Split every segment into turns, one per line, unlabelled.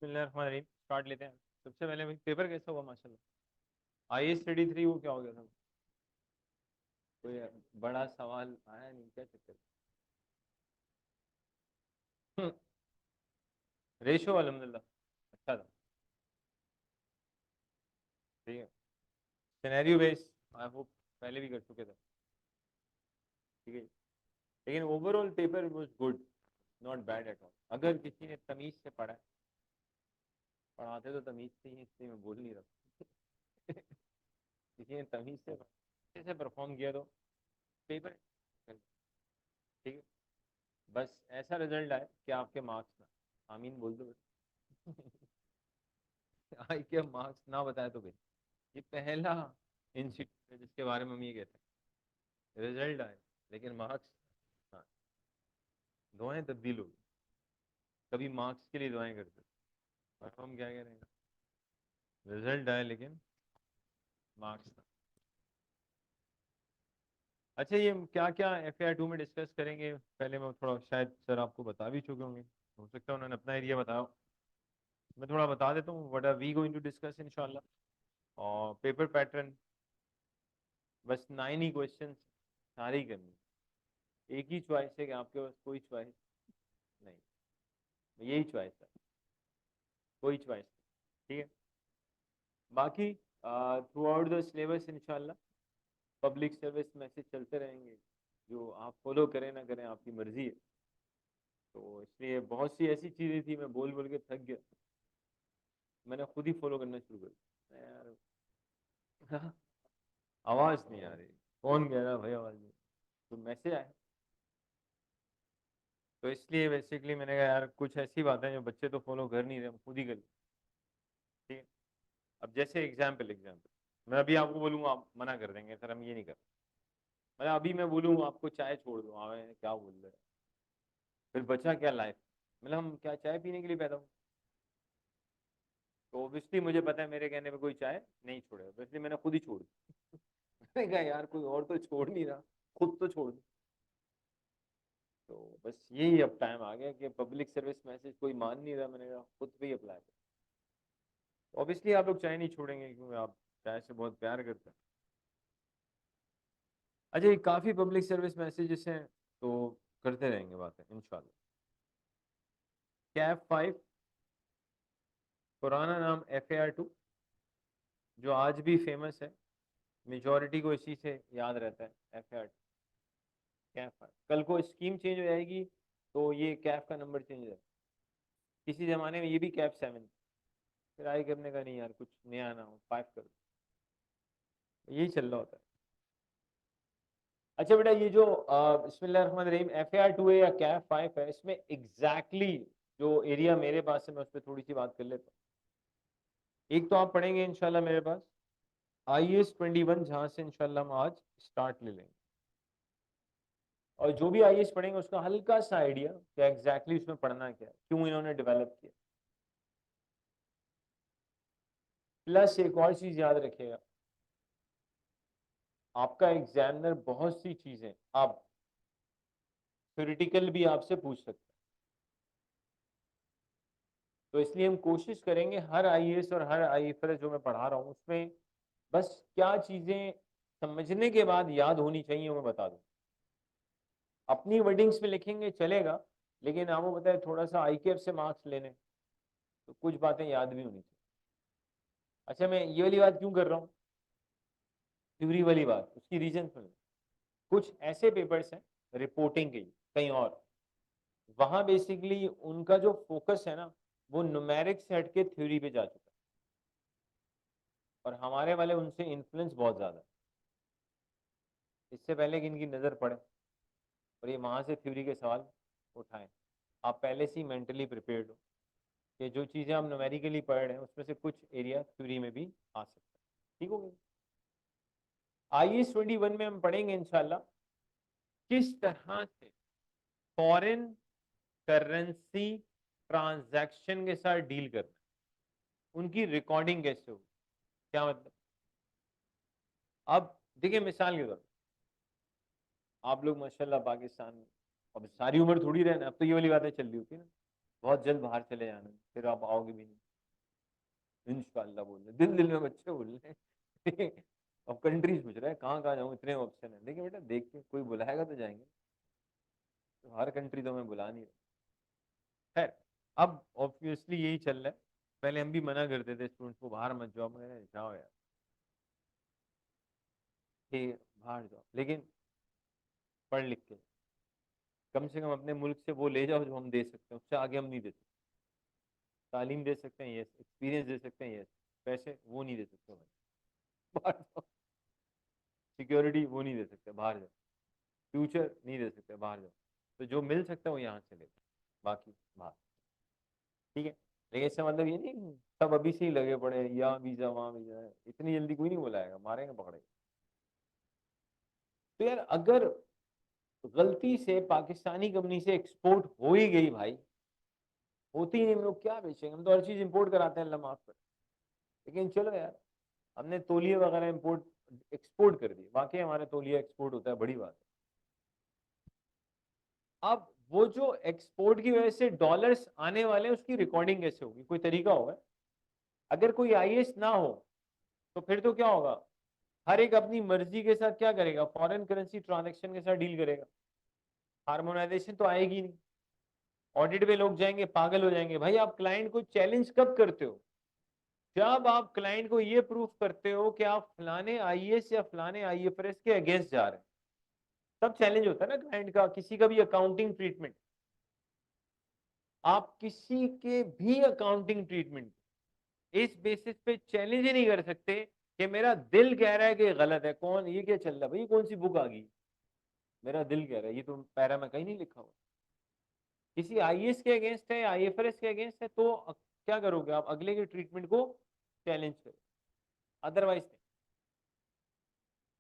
बिस्मिल्लाहिर्रहमानिर्रहीम स्टार्ट लेते हैं। सबसे पहले भाई पेपर कैसा हुआ माशाल्लाह। आई एस स्टडी 3 वो क्या हो गया था? कोई बड़ा सवाल आया नहीं क्या चक्कर? रेशो अल्हम्दुलिल्लाह अच्छा था। ठीक है। सिनेरियो बेस आई होप पहले भी कर चुके थे। ठीक है। लेकिन overall paper was good, not bad at all. अगर किसी ने तमीज से पढ़ा है, पढ़ाते तो तमीज से ही इसलिए मैं बोल नहीं रहा। किसी ने तमीज से अच्छे से परफॉर्म किया तो पेपर ठीक है। बस ऐसा रिजल्ट आए कि आपके मार्क्स ना, आमीन बोल दो बस। आई के मार्क्स ना बताए तो भाई ये पहला इंस्टीट्यूट है जिसके बारे में हम ये कहते हैं रिजल्ट आए लेकिन मार्क्स। हाँ, दुआएं तब्दील हो गई। कभी मार्क्स के लिए दुआएं करते और हम क्या कह रहे हैं, रिजल्ट आए लेकिन मार्क्स ना। अच्छा, ये क्या क्या एफ आई 2 में डिस्कस करेंगे? पहले मैं थोड़ा, शायद सर आपको बता भी चुके होंगे, हो सकता है उन्होंने अपना एरिया बताया। मैं थोड़ा बता देता हूँ what are we going to discuss इंशाल्लाह। और पेपर पैटर्न बस 9 ही क्वेश्चन सारे ही करने। एक ही चॉइस है कि आपके पास कोई चॉइस नहीं, यही चॉइस है, कोई चॉइस नहीं। ठीक है। बाकी थ्रू आउट द सिलेबस इंशाल्लाह पब्लिक सर्विस मैसेज चलते रहेंगे, जो आप फॉलो करें ना करें आपकी मर्जी है। तो इसलिए बहुत सी ऐसी चीज़ें थी मैं बोल बोल के थक गया, मैंने खुद ही फॉलो करना शुरू कर दिया यार। आवाज़ नहीं आ रही, कौन कह रहा भाई आवाज़ नहीं? तो मैसेज आया, तो इसलिए बेसिकली मैंने कहा यार कुछ ऐसी बातें जो बच्चे तो फॉलो कर नहीं रहे, हम खुद ही कर लें। ठीक है। अब जैसे एग्जाम्पल मैं अभी आपको बोलूँगा, आप मना कर देंगे सर हम ये नहीं कर। मैं अभी मैं बोलूँ आपको चाय छोड़ दो, हमें क्या बोल रहे हैं, फिर बचा क्या लाइफ? मतलब हम क्या चाय पीने के लिए पैदा हुए? तो ऑब्वियसली मुझे पता है मेरे कहने पे कोई चाय नहीं छोड़ेगा, तो इसलिए मैंने खुद ही छोड़ दी। मैंने कहा यार कोई और तो छोड़ नहीं रहा, खुद तो छोड़ दो। तो बस यही अब टाइम आ गया कि पब्लिक सर्विस मैसेज कोई मान नहीं रहा, मैंने कहा खुद पे ही अप्लाई कर। ऑब्वियसली आप लोग चाय नहीं छोड़ेंगे क्योंकि आप चाय से बहुत प्यार करते हैं। अच्छा, ये काफ़ी पब्लिक सर्विस मैसेजेस हैं तो करते रहेंगे बातें इंशाल्लाह। कैफ 5, पुराना नाम FAR 2, जो आज भी फेमस है, मेजोरिटी को इसी से याद रहता है FAR कैफ 5। कल को स्कीम चेंज हो जाएगी तो ये कैफ का नंबर चेंज हो जाएगा। किसी जमाने में ये भी कैफ 7, फिर आई करने का नहीं यार कुछ नया ना हो 5 करो, यही चल रहा होता है। अच्छा बेटा, ये जो बिस्मिल्लाहिर्रहमानिर्रहीम FAR 2 है या कैफ 5 है, इसमें एग्जैक्टली जो एरिया मेरे पास है मैं उस पर थोड़ी सी बात कर लेता हूँ। एक तो आप पढ़ेंगे इंशाल्लाह मेरे पास IAS 21, जहाँ से इंशाल्लाह हम आज स्टार्ट ले लेंगे। और जो भी IAS पढ़ेंगे उसका हल्का सा आइडिया क्या एग्जैक्टली उसमें पढ़ना क्या है, क्यों इन्होंने डेवलप किया। प्लस एक और चीज याद रखिएगा, आपका एग्जामिनर बहुत सी चीजें अब थ्योरेटिकल भी आपसे पूछ सकता है। तो इसलिए हम कोशिश करेंगे हर IAS और हर IFRS जो मैं पढ़ा रहा हूँ उसमें बस क्या चीजें समझने के बाद याद होनी चाहिए वो मैं बता दूं। अपनी वर्डिंग्स में लिखेंगे चलेगा, लेकिन आपको पता है थोड़ा सा IKF से मार्क्स लेने, तो कुछ बातें याद भी होनी चाहिए। अच्छा, मैं ये वाली बात क्यों कर रहा हूँ, थ्योरी वाली बात, उसकी रीजन सुन। कुछ ऐसे पेपर्स हैं रिपोर्टिंग के कहीं और, वहां बेसिकली उनका जो फोकस है ना वो न्यूमेरिक से हटके थ्योरी पे जा चुका है, और हमारे वाले उनसे इन्फ्लुएंस बहुत ज्यादा है। इससे पहले कि इनकी नजर पड़े और ये वहां से थ्योरी के सवाल उठाएं, आप पहले से ही मेंटली प्रिपेयर्ड हो कि जो चीजें आप न्यूमेरिकली पढ़ रहे हैं उसमें से कुछ एरिया थ्योरी में भी आ सकता है। ठीक हो गया। IAS 21 में हम पढ़ेंगे इंशाल्लाह किस तरह से फॉरेन करेंसी ट्रांजैक्शन के साथ डील करना, उनकी रिकॉर्डिंग कैसे होगी। क्या मतलब, अब देखिए मिसाल के तौर पर आप लोग माशाल्लाह पाकिस्तान में, अब सारी उम्र थोड़ी रहना, अब तो ये वाली बातें चल रही होती है ना, बहुत जल्द बाहर चले जाना, फिर आप आओगे भी नहीं। इंशाल्लाह बोल रहे, दिल दिल में बच्चे बोल रहे हैं। अब कंट्रीज पूछ रहे हैं कहाँ कहाँ जाऊँ, इतने ऑप्शन है। देखिए बेटा, देख के कोई बुलाएगा तो जाएंगे, तो हर कंट्री तो हमें बुला नहीं रहा। खैर, अब ऑब्वियसली यही चल रहा है। पहले हम भी मना करते थे स्टूडेंट्स को बाहर मत जाओ, मैं जाओ यार, कि बाहर जाओ, लेकिन पढ़ लिख के कम से कम अपने मुल्क से वो ले जाओ जो हम दे सकते हैं, उससे आगे हम नहीं दे सकते। तालीम दे सकते हैं, यस। एक्सपीरियंस दे सकते हैं, यस। पैसे वो नहीं दे सकते भाई। बाहर जाओ। सिक्योरिटी वो नहीं दे सकते, बाहर जाओ। फ्यूचर नहीं दे सकते, बाहर जाओ। तो जो मिल सकता है वो यहाँ से ले, बाकी बाहर। ठीक है, लेकिन इसका मतलब ये नहीं कि सब अभी से ही लगे पड़े, यहाँ वीजा वहाँ वीजा है, इतनी जल्दी कोई नहीं बुलाएगा, मारेंगे पकड़ेगा। तो यार अगर गलती से पाकिस्तानी कंपनी से एक्सपोर्ट हो ही गई भाई, होती ही नहीं, हम लोग क्या बेचेंगे, हम तो हर चीज इंपोर्ट कराते हैं, अल्लाह माफ कर। लेकिन चलो यार, हमने तौलिए वगैरह इंपोर्ट एक्सपोर्ट कर दिए, वाकई हमारा तौलिया एक्सपोर्ट होता है, बड़ी बात है। अब वो जो एक्सपोर्ट की वजह से डॉलर्स आने वाले हैं, उसकी रिकॉर्डिंग कैसे होगी, कोई तरीका होगा? अगर कोई आईएएस ना हो तो फिर तो क्या होगा, हर एक अपनी मर्जी के साथ क्या करेगा, फॉरेन करेंसी ट्रांजैक्शन के साथ डील करेगा। हार्मोनाइजेशन तो आएगी नहीं। ऑडिट पे लोग जाएंगे, पागल हो जाएंगे। भाई आप क्लाइंट को चैलेंज कब करते हो? जब आप क्लाइंट को ये प्रूफ करते हो कि आप फलाने आईएएस या फलाने आईएफआरएस के अगेंस्ट जा रहे हैं, तब चैलेंज होता है ना क्लाइंट का, किसी का भी अकाउंटिंग ट्रीटमेंट। आप किसी के भी अकाउंटिंग ट्रीटमेंट इस बेसिस पे चैलेंज ही नहीं कर सकते कि मेरा दिल कह रहा है कि गलत है। कौन, ये क्या चल रहा है भाई, कौन सी बुक आ गई, मेरा दिल कह रहा है, ये तो पैरा में कहीं नहीं लिखा हुआ। किसी आईएएस के अगेंस्ट है, आईएफआरएस के अगेंस्ट है, तो क्या करोगे आप, अगले के ट्रीटमेंट को चैलेंज करो, अदरवाइज नहीं।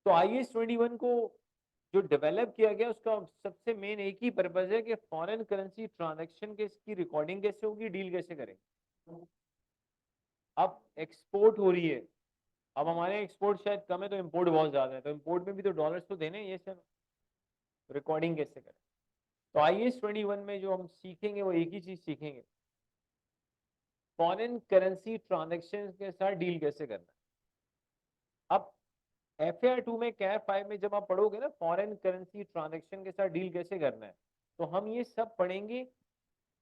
तो IS-21 को जो डेवलप किया गया, उसका सबसे मेन एक ही पर्पज है कि फॉरेन करेंसी ट्रांजैक्शन के इसकी रिकॉर्डिंग कैसे होगी, डील कैसे करेंगे। अब एक्सपोर्ट हो रही है, अब हमारे एक्सपोर्ट शायद कम है तो इम्पोर्ट बहुत ज्यादा है, तो इम्पोर्ट में भी तो डॉलर्स तो देने, ये सर रिकॉर्डिंग कैसे करें। तो IS-21 में जो हम सीखेंगे वो एक ही चीज सीखेंगे, फॉरेन करेंसी ट्रांजैक्शन के साथ डील कैसे करना है। अब FAR 2 में, कैफ 5 में जब आप पढ़ोगे ना फॉरेन करेंसी ट्रांजैक्शन के साथ डील कैसे करना है, तो हम ये सब पढ़ेंगे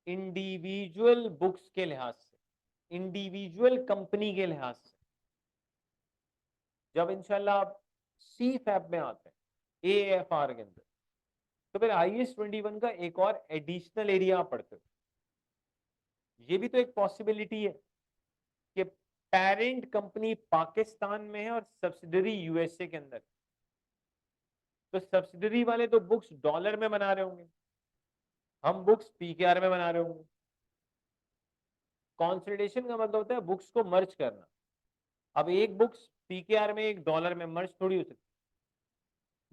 इंडिविजुअल बुक्स के लिहाज से, इंडिविजुअल कंपनी के लिहाज से। जब इंशाल्लाह आप CFAP में आते हैं, AFR के अंदर, तो फिर IS-21 का एक और एडिशनल एरिया आप पढ़ते हो। ये भी तो एक पॉसिबिलिटी है कि पेरेंट कंपनी पाकिस्तान में है और सब्सिडरी USA के अंदर, तो सब्सिडरी वाले तो बुक्स डॉलर में बना रहे होंगे, हम बुक्स PKR में बना रहे होंगे। कंसोलिडेशन का मतलब होता है बुक्स को मर्ज करना। अब एक बुक्स PKR में, एक डॉलर में मर्ज थोड़ी हो सकती।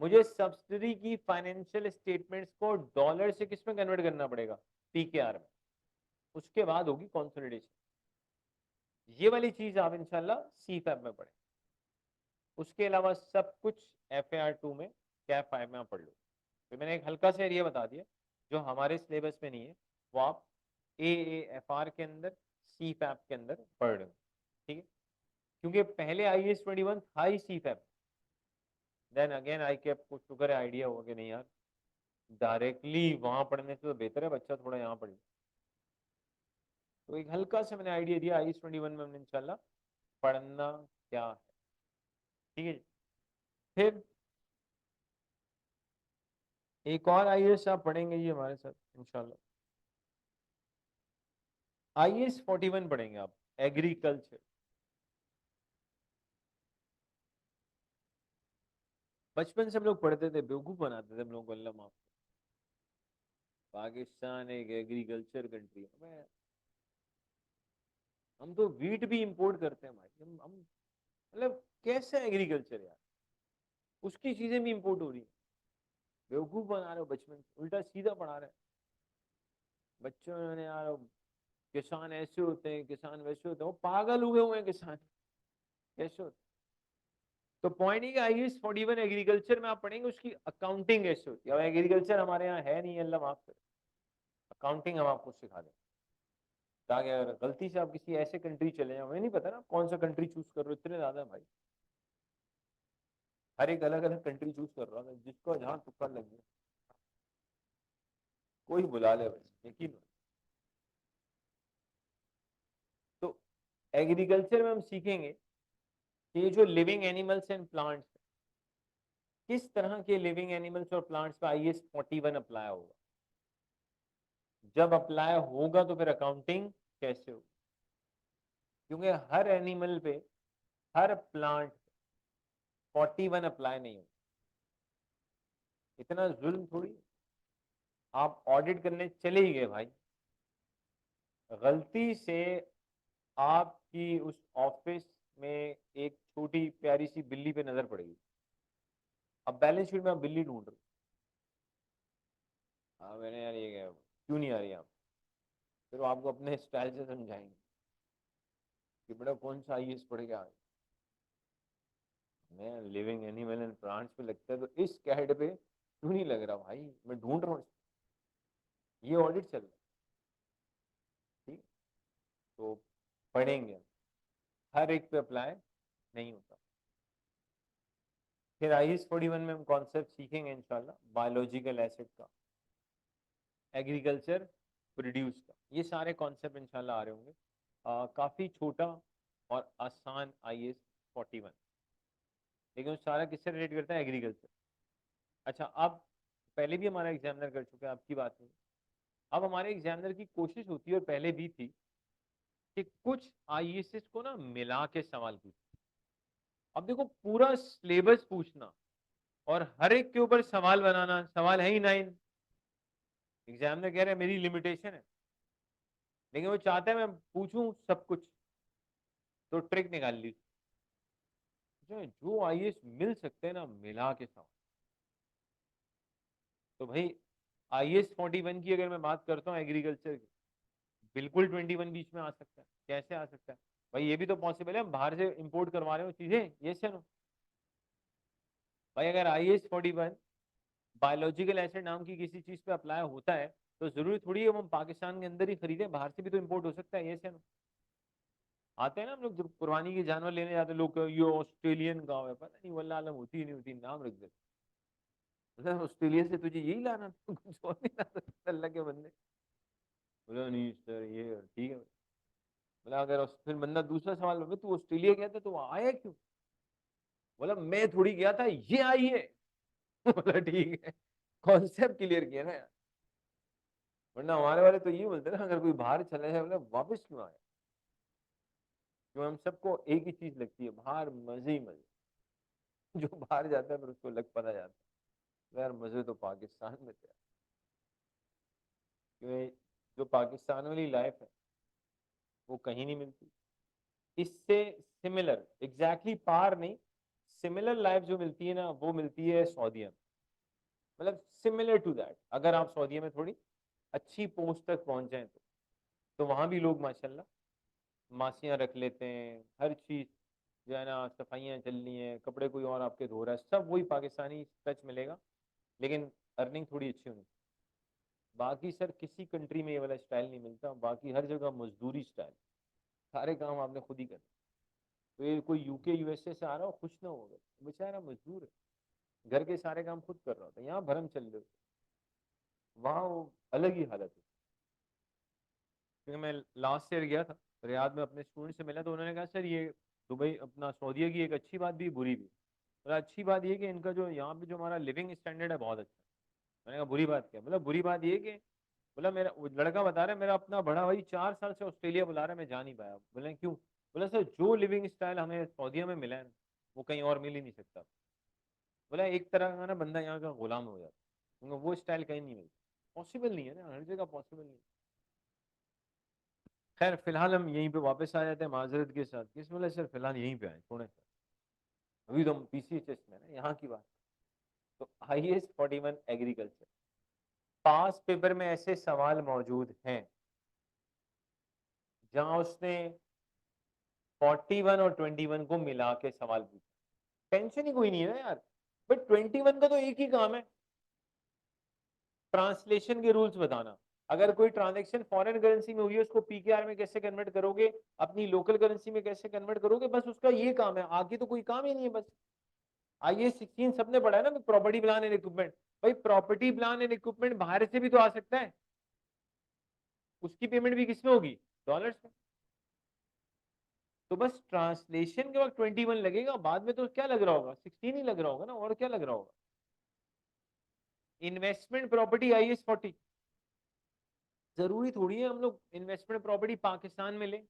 मुझे सब्सिडरी की फाइनेंशियल स्टेटमेंट्स को डॉलर से किस में कन्वर्ट करना पड़ेगा, PKR में, उसके बाद होगी कंसोलिडेशन। ये वाली चीज आप इंशाल्लाह CFAP में पढ़े। उसके अलावा सब कुछ FAR 2 में, कैफ 5 में आप पढ़ लो। तो मैंने एक हल्का सा एरिया बता दिया जो हमारे सिलेबस में नहीं है, वो आप AAFR के अंदर, CFAP के अंदर पढ़ रहे हो। ठीक है, क्योंकि पहले IS-21 था ही CFAP, देन अगेन ICAP को शुगर है, आइडिया होगा कि नहीं यार, डायरेक्टली वहां पढ़ने से तो बेहतर है बच्चा थोड़ा यहाँ पढ़े। तो एक हल्का सा मैंने आइडिया दिया IS-21 में हमने इंशाल्लाह पढ़ना क्या है। ठीक है जी। फिर एक और IAS आप पढ़ेंगे जी हमारे साथ इंशाल्लाह, IS-41 पढ़ेंगे आप, एग्रीकल्चर। बचपन से हम लोग पढ़ते थे, बेवकूफ बनाते थे हम लोग को, अल्लाह माफ। पाकिस्तान एक एग्रीकल्चर कंट्री है, हम तो वीट भी इंपोर्ट करते हैं भाई, हम मतलब कैसे एग्रीकल्चर यार, उसकी चीजें भी इंपोर्ट हो रही है। बेवकूफ बना रहे हो, बचपन से उल्टा सीधा पढ़ा रहे हैं बच्चों ने यार। किसान ऐसे होते हैं, किसान वैसे होते हैं, वो पागल हुए हुए हैं किसान, कैसे होते। तो पॉइंट ही IS-41 एग्रीकल्चर में आप पढ़ेंगे उसकी अकाउंटिंग कैसे होती है। अब एग्रीकल्चर हमारे यहाँ है नहीं, अल्लाह माफ करे, अकाउंटिंग हम आपको सिखा दें। ताकि अगर गलती से आप किसी ऐसे कंट्री चले जाए, हमें नहीं पता ना कौन सा कंट्री चूज कर रहे हो, इतने ज्यादा है भाई, हर एक अलग अलग कंट्री चूज कर रहा है, जिसको जहाँ तुक्का लग गया कोई बुला ले भाई, यकीन हो। तो एग्रीकल्चर में हम सीखेंगे कि ये जो लिविंग एनिमल्स एंड प्लांट्स, किस तरह के लिविंग एनिमल्स और प्लांट्स पे IAS 41 अप्लाई होगा, जब अप्लाई होगा तो फिर अकाउंटिंग कैसे होगी, क्योंकि हर एनिमल पे, हर प्लांट 41 अप्लाई नहीं होगा। इतना जुल्म थोड़ी, आप ऑडिट करने चले ही गए भाई, गलती से आपकी उस ऑफिस में एक छोटी प्यारी सी बिल्ली पे नजर पड़ेगी, अब बैलेंस शीट में आप बिल्ली ढूंढ रहे हो, हाँ मैंने यार ये क्या क्यों नहीं आ रही आप, फिर वो आपको अपने स्टाइल से समझाएंगे कि बेटा कौन सा IAS पढ़ के आ गए, मैं लिविंग एनिमल एंड प्लांट्स पे लगता है तो इस कैड पे क्यों नहीं लग रहा भाई, मैं ढूंढ रहा हूँ, ये ऑडिट चल रहा है, ठीक, तो पढ़ेंगे, हर एक पे अप्लाई नहीं होता। फिर IAS 41 में हम कॉन्सेप्ट सीखेंगे इंशाल्लाह बायोलॉजिकल एसिड का, एग्रीकल्चर प्रोड्यूस का, ये सारे कॉन्सेप्ट इंशाल्लाह आ रहे होंगे। काफ़ी छोटा और आसान IAS 41, लेकिन वो सारा किससे रिलेट करता है, एग्रीकल्चर। अच्छा, अब पहले भी हमारा एग्जामिनर कर चुका है, आपकी बात नहीं, अब हमारे एग्जामिनर की कोशिश होती है और पहले भी थी कि कुछ IAS को ना मिला के सवाल पूछ, अब देखो पूरा सिलेबस पूछना और हर एक के ऊपर सवाल बनाना, सवाल है ही 9, एग्जामिनर कह रहे हैं मेरी लिमिटेशन है, लेकिन वो चाहता है मैं पूछूं सब कुछ, तो ट्रिक निकाल ली, जो IAS मिल सकते हैं ना मिला के सवाल। तो भाई IAS 41 की अगर मैं बात करता हूँ एग्रीकल्चर की, बिल्कुल 21 बीच में आ सकता है, कैसे आ सकता है भाई, ये भी तो पॉसिबल है हम बाहर से इंपोर्ट करवा रहे हो चीजें, ये से नो भाई, अगर IAS 41 बायोलॉजिकल एसिड नाम की किसी चीज पे अप्लाई होता है तो जरूरी थोड़ी है हम पाकिस्तान के अंदर ही खरीदें, बाहर से भी तो इंपोर्ट हो सकता है, ये से नो। आते हैं ना हम लोग जब कुर्बानी के जानवर लेने जाते हैं, लोग ये ऑस्ट्रेलियन गाँव है, पता नहीं वल्लाह आलम होती ही नहीं होती, नाम रख देते, मतलब ऑस्ट्रेलिया से तुझे यही लाना था, कुछ और नहीं लाना था, अल्लाह के बंदे, बोला नहीं सर ये ठीक है, बोला अगर फिर बंदा दूसरा सवाल बोले तू ऑस्ट्रेलिया गया था तो वहाँ आया क्यों, बोला मैं थोड़ी गया था ये आई है, बोला ठीक है, कॉन्सेप्ट क्लियर किया ना यार, वरना हमारे वाले तो ये बोलते ना अगर कोई बाहर चला जाए बोला वापस क्यों आया, क्यों हम सबको एक ही चीज लगती है बाहर मजे ही मजे, जो बाहर जाता है फिर उसको लग पता जाता है यार मजे तो पाकिस्तान में थे, क्योंकि जो पाकिस्तान वाली लाइफ है वो कहीं नहीं मिलती, इससे सिमिलर, एग्जैक्टली पार नहीं, सिमिलर लाइफ जो मिलती है ना वो मिलती है सऊदीया में, मतलब सिमिलर टू दैट, अगर आप सऊदीया में थोड़ी अच्छी पोस्ट तक पहुंच जाए तो वहां भी लोग माशाल्लाह मासियां रख लेते हैं, हर चीज जो है ना, सफाइयाँ चल रही हैं, कपड़े कोई और आपके धो रहा है, सब वही पाकिस्तानी टच मिलेगा, लेकिन अर्निंग थोड़ी अच्छी होनी, बाकी सर किसी कंट्री में ये वाला स्टाइल नहीं मिलता, बाकी हर जगह मजदूरी स्टाइल, सारे काम आपने खुद ही करना, तो ये कोई UK USA से आ रहा हो खुश ना होगा, बेचारा मजदूर है, घर के सारे काम खुद कर रहा होता है, यहाँ भरम चल रहे होते, वहाँ वो अलग ही हालत है। क्योंकि मैं लास्ट ईयर गया था रियाद में, अपने स्टूडेंट से मिला तो उन्होंने कहा सर ये दुबई अपना सऊदीया की एक अच्छी बात भी बुरी भी, मतलब अच्छी बात ये कि इनका जो यहाँ पे जो हमारा लिविंग स्टैंडर्ड है बहुत अच्छा है, मैंने कहा बुरी बात क्या, मतलब बुरी बात ये कि बोला मेरा वो लड़का बता रहा है मेरा अपना बड़ा भाई 4 साल से ऑस्ट्रेलिया बुला रहा है, मैं जा नहीं पाया, बोले क्यों, बोला सर जो लिविंग स्टाइल हमें सऊदीया में मिला है ना वो कहीं और मिल ही नहीं सकता, बोला एक तरह का ना बंदा यहाँ का गुलाम हो जाता, क्योंकि वो स्टाइल कहीं नहीं मिलता, पॉसिबल नहीं है ना, हर जगह पॉसिबल नहीं। खैर फिलहाल हम यहीं पे वापस आ जाते हैं माजरत के साथ, किस बोले सर फिलहाल यहीं पे आए थोड़े सर, अभी तो हम PCHS में ना यहाँ की बात, तो IAS 41 एग्रीकल्चर पास पेपर में ऐसे सवाल मौजूद हैं जहां उसने 41 और 21 को मिला के सवाल पूछा, टेंशन ही कोई नहीं है ना यार, बट 21 का तो एक ही काम है, ट्रांसलेशन के रूल्स बताना, अगर कोई ट्रांजेक्शन फॉरेन करेंसी में हुई है उसको पीकेआर में कैसे कन्वर्ट करोगे, अपनी लोकल करेंसी में कैसे कन्वर्ट करोगे, बस उसका ये काम है, आगे तो कोई काम ही नहीं है। बस IAS 16 सबने पढ़ा है ना, प्रॉपर्टी प्लान एंड इक्विपमेंट। भाई प्रॉपर्टी प्लान एंड इक्विपमेंट बाहर से भी तो आ सकता है, उसकी पेमेंट भी किसमें होगी, डॉलर्स में। तो बस ट्रांसलेशन के वक्त 21 लगेगा, बाद में तो क्या लग रहा होगा, 16 ही लग रहा होगा ना, और क्या लग रहा होगा। इन्वेस्टमेंट प्रॉपर्टी IAS 40, जरूरी थोड़ी है हम लोग इन्वेस्टमेंट प्रॉपर्टी पाकिस्तान में लें,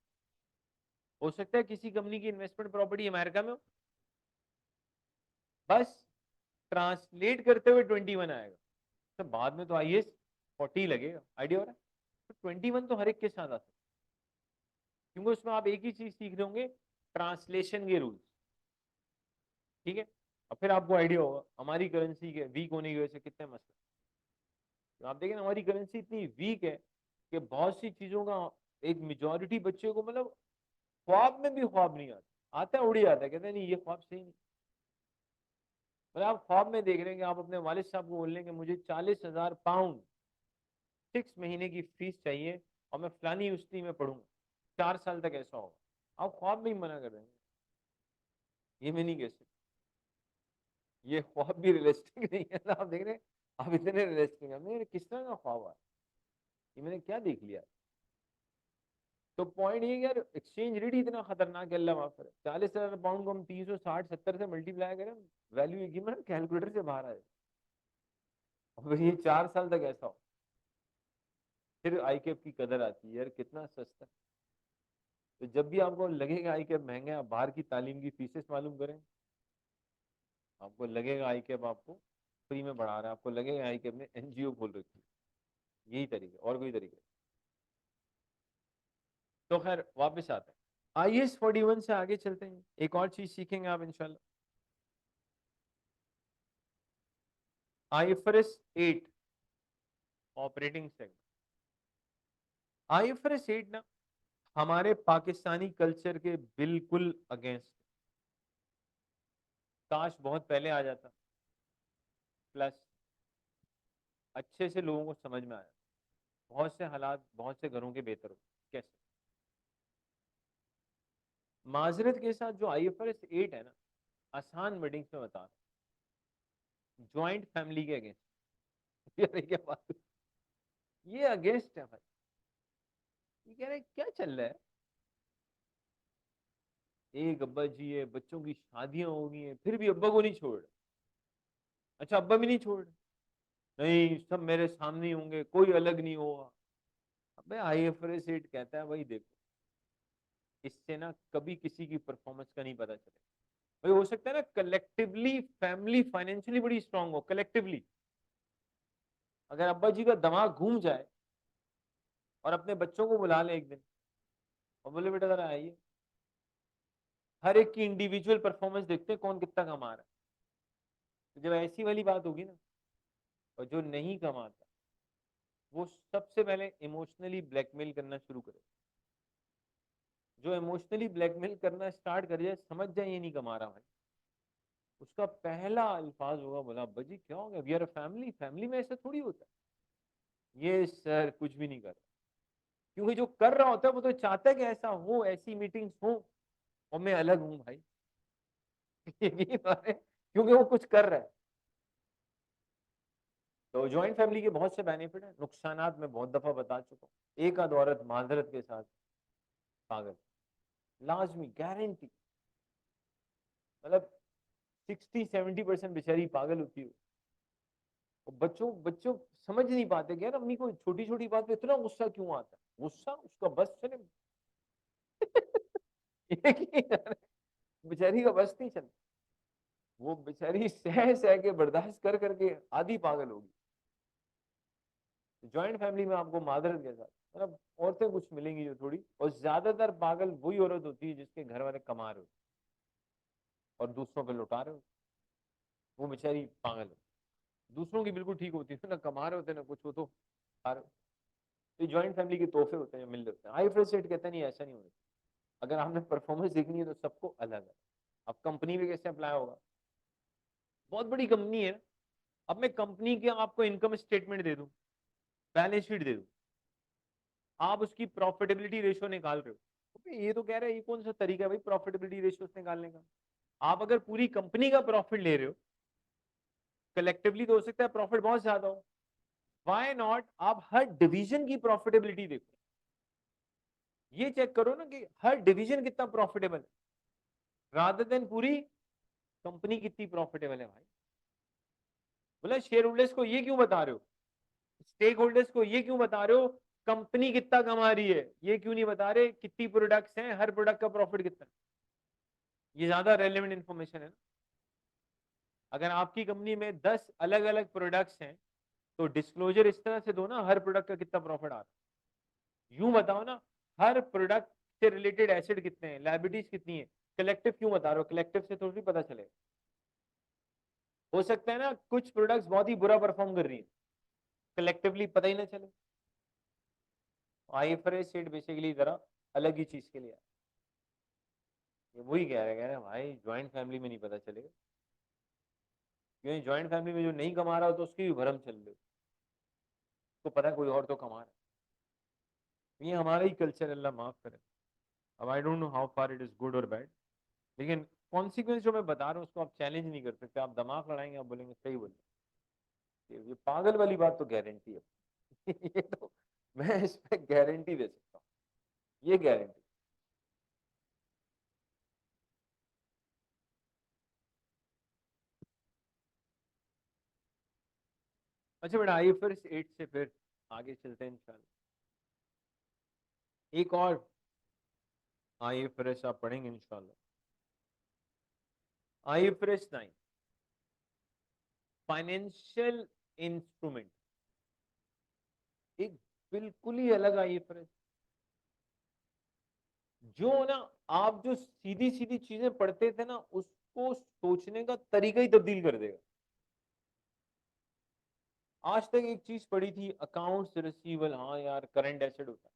हो सकता है किसी कंपनी की इन्वेस्टमेंट प्रॉपर्टी अमेरिका में हो। बस ट्रांसलेट करते हुए 21 आएगा, तो बाद में तो IAS 40 लगेगा। आइडिया हो रहा है। तो 21 तो हर एक के साथ आ सकता है, क्योंकि उसमें आप एक ही चीज सीख रहे होंगे, ट्रांसलेशन के रूल्स। ठीक है। और फिर आपको आइडिया होगा हमारी करेंसी के वीक होने की वजह से कितने मसले। तो आप देखें हमारी करेंसी इतनी वीक है कि बहुत सी चीजों का एक मेजॉरिटी बच्चे को मतलब ख्वाब में भी ख्वाब नहीं आता, आता है उड़ी आता है, कहते हैं नहीं ये ख्वाब सही नहीं। मतलब आप ख्वाब में देख रहे हैं कि आप अपने वालिद साहब को बोल रहे हैं कि मुझे 40,000 पाउंड 6 महीने की फीस चाहिए और मैं फलानी यूनिवर्सिटी में पढ़ूंगा, 4 साल तक ऐसा होगा। आप ख्वाब में ही मना कर रहे हैं, ये मैं नहीं कह सकता, ये ख्वाब भी रियलिस्टिक नहीं है ना। आप देख रहे हैं आप इतने रियलिस्टिक हैं, मेरे किस तरह का ख्वाब है, ये मैंने क्या देख लिया। तो पॉइंट ये यार, एक्सचेंज रेट ही इतना खतरनाक है, अल्लाह माफ करे। 40,000 पाउंड को हम 360-70 से मल्टीप्लाई करें, वैल्यू एक ही मिनट कैलकुलेटर से बाहर आए, और ये 4 साल तक ऐसा हो। फिर आई कैप की कदर आती है यार, कितना सस्ता। तो जब भी आपको लगेगा आई कैप महंगा है, आप बाहर की तालीम की फीसेस मालूम करें, आपको लगेगा आई कैप आपको फ्री में पढ़ा रहा है, आपको लगेगा आई कैप ने NGO खोल रखी है। यही तरीका, और कोई तरीका। तो खैर वापस आते हैं, IAS 41 से आगे चलते हैं, एक और चीज सीखेंगे आप इंशाल्लाह। IFRS 8 operating segment. IFRS 8 ना हमारे पाकिस्तानी कल्चर के बिल्कुल अगेंस्ट, काश बहुत पहले आ जाता, प्लस अच्छे से लोगों को समझ में आया, बहुत से हालात बहुत से घरों के बेहतर हो। कैसे, माजरत के साथ जो IFRS 8 है ना, आसान वर्डिंग्स में बता रहा हूं, ज्वाइंट फैमिली के अगेंस्ट। यार क्या बात है? ये अगेंस्ट है भाई, ये कह रहे हैं, क्या चल रहा है, एक अब्बा जी है, बच्चों की शादियां हो गई हैं, फिर भी अब्बा को नहीं छोड़ रहे। अच्छा अब्बा भी नहीं छोड़ रहे, नहीं सब मेरे सामने ही होंगे, कोई अलग नहीं होगा। अबे IFRS 8 कहता है भाई देखो, इससे ना कभी किसी की परफॉर्मेंस का नहीं पता चले। भाई हो सकता है ना कलेक्टिवली फैमिली फाइनेंशियली बड़ी स्ट्रांग हो, कलेक्टिवली अगर अब्बा जी का दिमाग घूम जाए और अपने बच्चों को बुला ले एक दिन और बोले बेटा जरा आइए, हर एक की इंडिविजुअल परफॉर्मेंस देखते हैं कौन कितना कमा रहा है। तो जब ऐसी वाली बात होगी ना, और जो नहीं कमाता वो सबसे पहले इमोशनली ब्लैकमेल करना शुरू करे। जो इमोशनली ब्लैकमेल करना स्टार्ट कर जाए, समझ जाए ये नहीं कमा रहा भाई, उसका पहला अल्फाज होगा, बोला अब्बा जी क्या हो गया, we are a family, family में ऐसा थोड़ी होता है। ये सर कुछ भी नहीं कर रहा, क्योंकि जो कर रहा होता है वो तो चाहता है कि ऐसा हो, ऐसी मीटिंग्स हो, और मैं अलग हूं भाई। यही बात है, क्योंकि वो कुछ कर रहा है। तो ज्वाइंट फैमिली के बहुत से बेनिफिट हैं, नुकसानात मैं बहुत दफा बता चुका हूँ। एक आध औरत माजरत के साथ पागल, लाजमी गारंटी, मतलब 60-70% बेचारी पागल होती है। और बच्चों बच्चों समझ नहीं पाते कि यार अम्मी को छोटी छोटी बात पे इतना गुस्सा क्यों आता है, गुस्सा उसका बस चले। एक ही यार, बेचारी का बस नहीं चलता, वो बेचारी सह सह के बर्दाश्त कर करके आधी पागल होगी। ज्वाइंट फैमिली में आपको मादरत के साथ मतलब औरतें कुछ मिलेंगी जो थोड़ी, और ज्यादातर पागल वही औरत होती है जिसके घर वाले कमा रहे हो और दूसरों पे लुटा रहे हो, वो बेचारी पागल है। दूसरों की बिल्कुल ठीक होती है ना, कमा रहे होते ना कुछ, वो तो खा रहे हो। तो ज्वाइंट फैमिली के तोहफे होते हैं जो मिल रहे होते हैं। IFRS 8 कहते हैं नहीं ऐसा नहीं होना, अगर आपने परफॉर्मेंस देखनी है तो सबको अलग है। अब कंपनी में कैसे अप्लाई होगा, बहुत बड़ी कंपनी है, अब मैं कंपनी के आपको इनकम स्टेटमेंट दे दूं, बैलेंस शीट दे दूं, आप उसकी प्रॉफिटेबिलिटी रेशियो निकाल रहे हो, तो ये तो कह रहे हैं ये कौन सा तरीका है भाई प्रॉफिटेबिलिटी रेशियो निकालने का। आप अगर पूरी कंपनी का प्रॉफिट ले रहे हो कलेक्टिवली तो हो सकता है प्रॉफिट बहुत ज्यादा हो, व्हाई नॉट आप हर डिवीजन की प्रॉफिटेबिलिटी देखो, ये चेक करो ना कि हर डिवीजन कितना प्रॉफिटेबल है, रादर देन पूरी कंपनी कितनी प्रॉफिटेबल है भाई। बोला शेयर होल्डर्स को ये क्यों बता रहे हो, स्टेक होल्डर्स को ये क्यों बता रहे हो कंपनी कितना कमा रही है, ये क्यों नहीं बता रहे कितनी प्रोडक्ट्स हैं, हर प्रोडक्ट का प्रॉफिट कितना है। ये ज्यादा रेलेवेंट इन्फॉर्मेशन है ना। अगर आपकी कंपनी में 10 अलग अलग प्रोडक्ट्स हैं तो डिस्क्लोजर इस तरह से दो ना हर प्रोडक्ट का कितना प्रॉफिट आ रहा है, यूं बताओ ना हर प्रोडक्ट से रिलेटेड एसेट कितने हैं, लायबिलिटीज कितनी है, कलेक्टिव क्यों बता रहे हो, कलेक्टिव से थोड़ी पता चलेगा। हो सकता है ना कुछ प्रोडक्ट्स बहुत ही बुरा परफॉर्म कर रही है, कलेक्टिवली पता ही ना चले। आईएफआरएस शीट बेसिकली जरा अलग ही चीज के लिए है। ये वही कह रहे हैं भाई ज्वाइंट फैमिली में नहीं पता चलेगा, क्योंकि ज्वाइंट फैमिली में जो नहीं कमा रहा हो तो उसकी भी भरम चल रही, तो पता है कोई और तो कमा रहा है। ये हमारा ही कल्चर, अल्लाह माफ करे। अब I don't know how far it is good और बैड, लेकिन कॉन्सिक्वेंस जो मैं बता रहा हूँ उसको आप चैलेंज नहीं कर सकते, आप दिमाग लड़ाएंगे, आप बोलेंगे सही बोले, ये पागल वाली बात तो गारंटी है। ये तो मैं इस पे गारंटी दे सकता हूँ, ये गारंटी। अच्छा बेटा आईएफआरएस 8 से फिर आगे चलते हैं इंशाल्लाह। एक और आईएफआरएस आप पढ़ेंगे इंशाल्लाह, आईएफआरएस 9 फाइनेंशियल इंस्ट्रूमेंट, एक बिल्कुल ही अलग आईएफआरएस, जो ना आप जो सीधी सीधी चीजें पढ़ते थे ना उसको सोचने का तरीका ही तब्दील कर देगा। आज तक एक चीज पढ़ी थी अकाउंट्स रिसीवेबल, हाँ यार करंट एसेट होता है,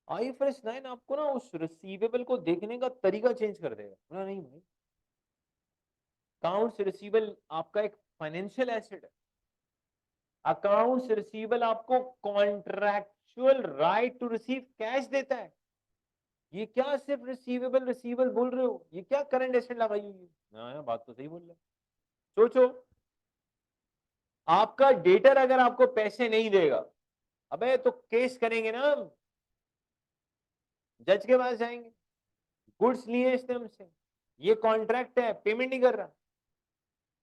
आईएफआरएस 9 आपको ना उस रिसीवेबल को देखने का तरीका चेंज कर देगा। बोला नहीं भाई, अकाउंट्स रिसीवेबल आपका एक फाइनेंशियल एसेट है, अकाउंट्स रिसीवेबल आपको contractual right to receive cash देता है। ये क्या सिर्फ रिसीवेबल रिसीवेबल बोल रहे हो, ये क्या करंट एसेट लगाई हुई है। हाँ बात तो सही बोल रहे, सोचो आपका डेटर अगर आपको पैसे नहीं देगा, अबे तो केस करेंगे ना हम, जज के पास जाएंगे, गुड्स लिए इसने हमसे, ये कॉन्ट्रैक्ट है, पेमेंट नहीं कर रहा,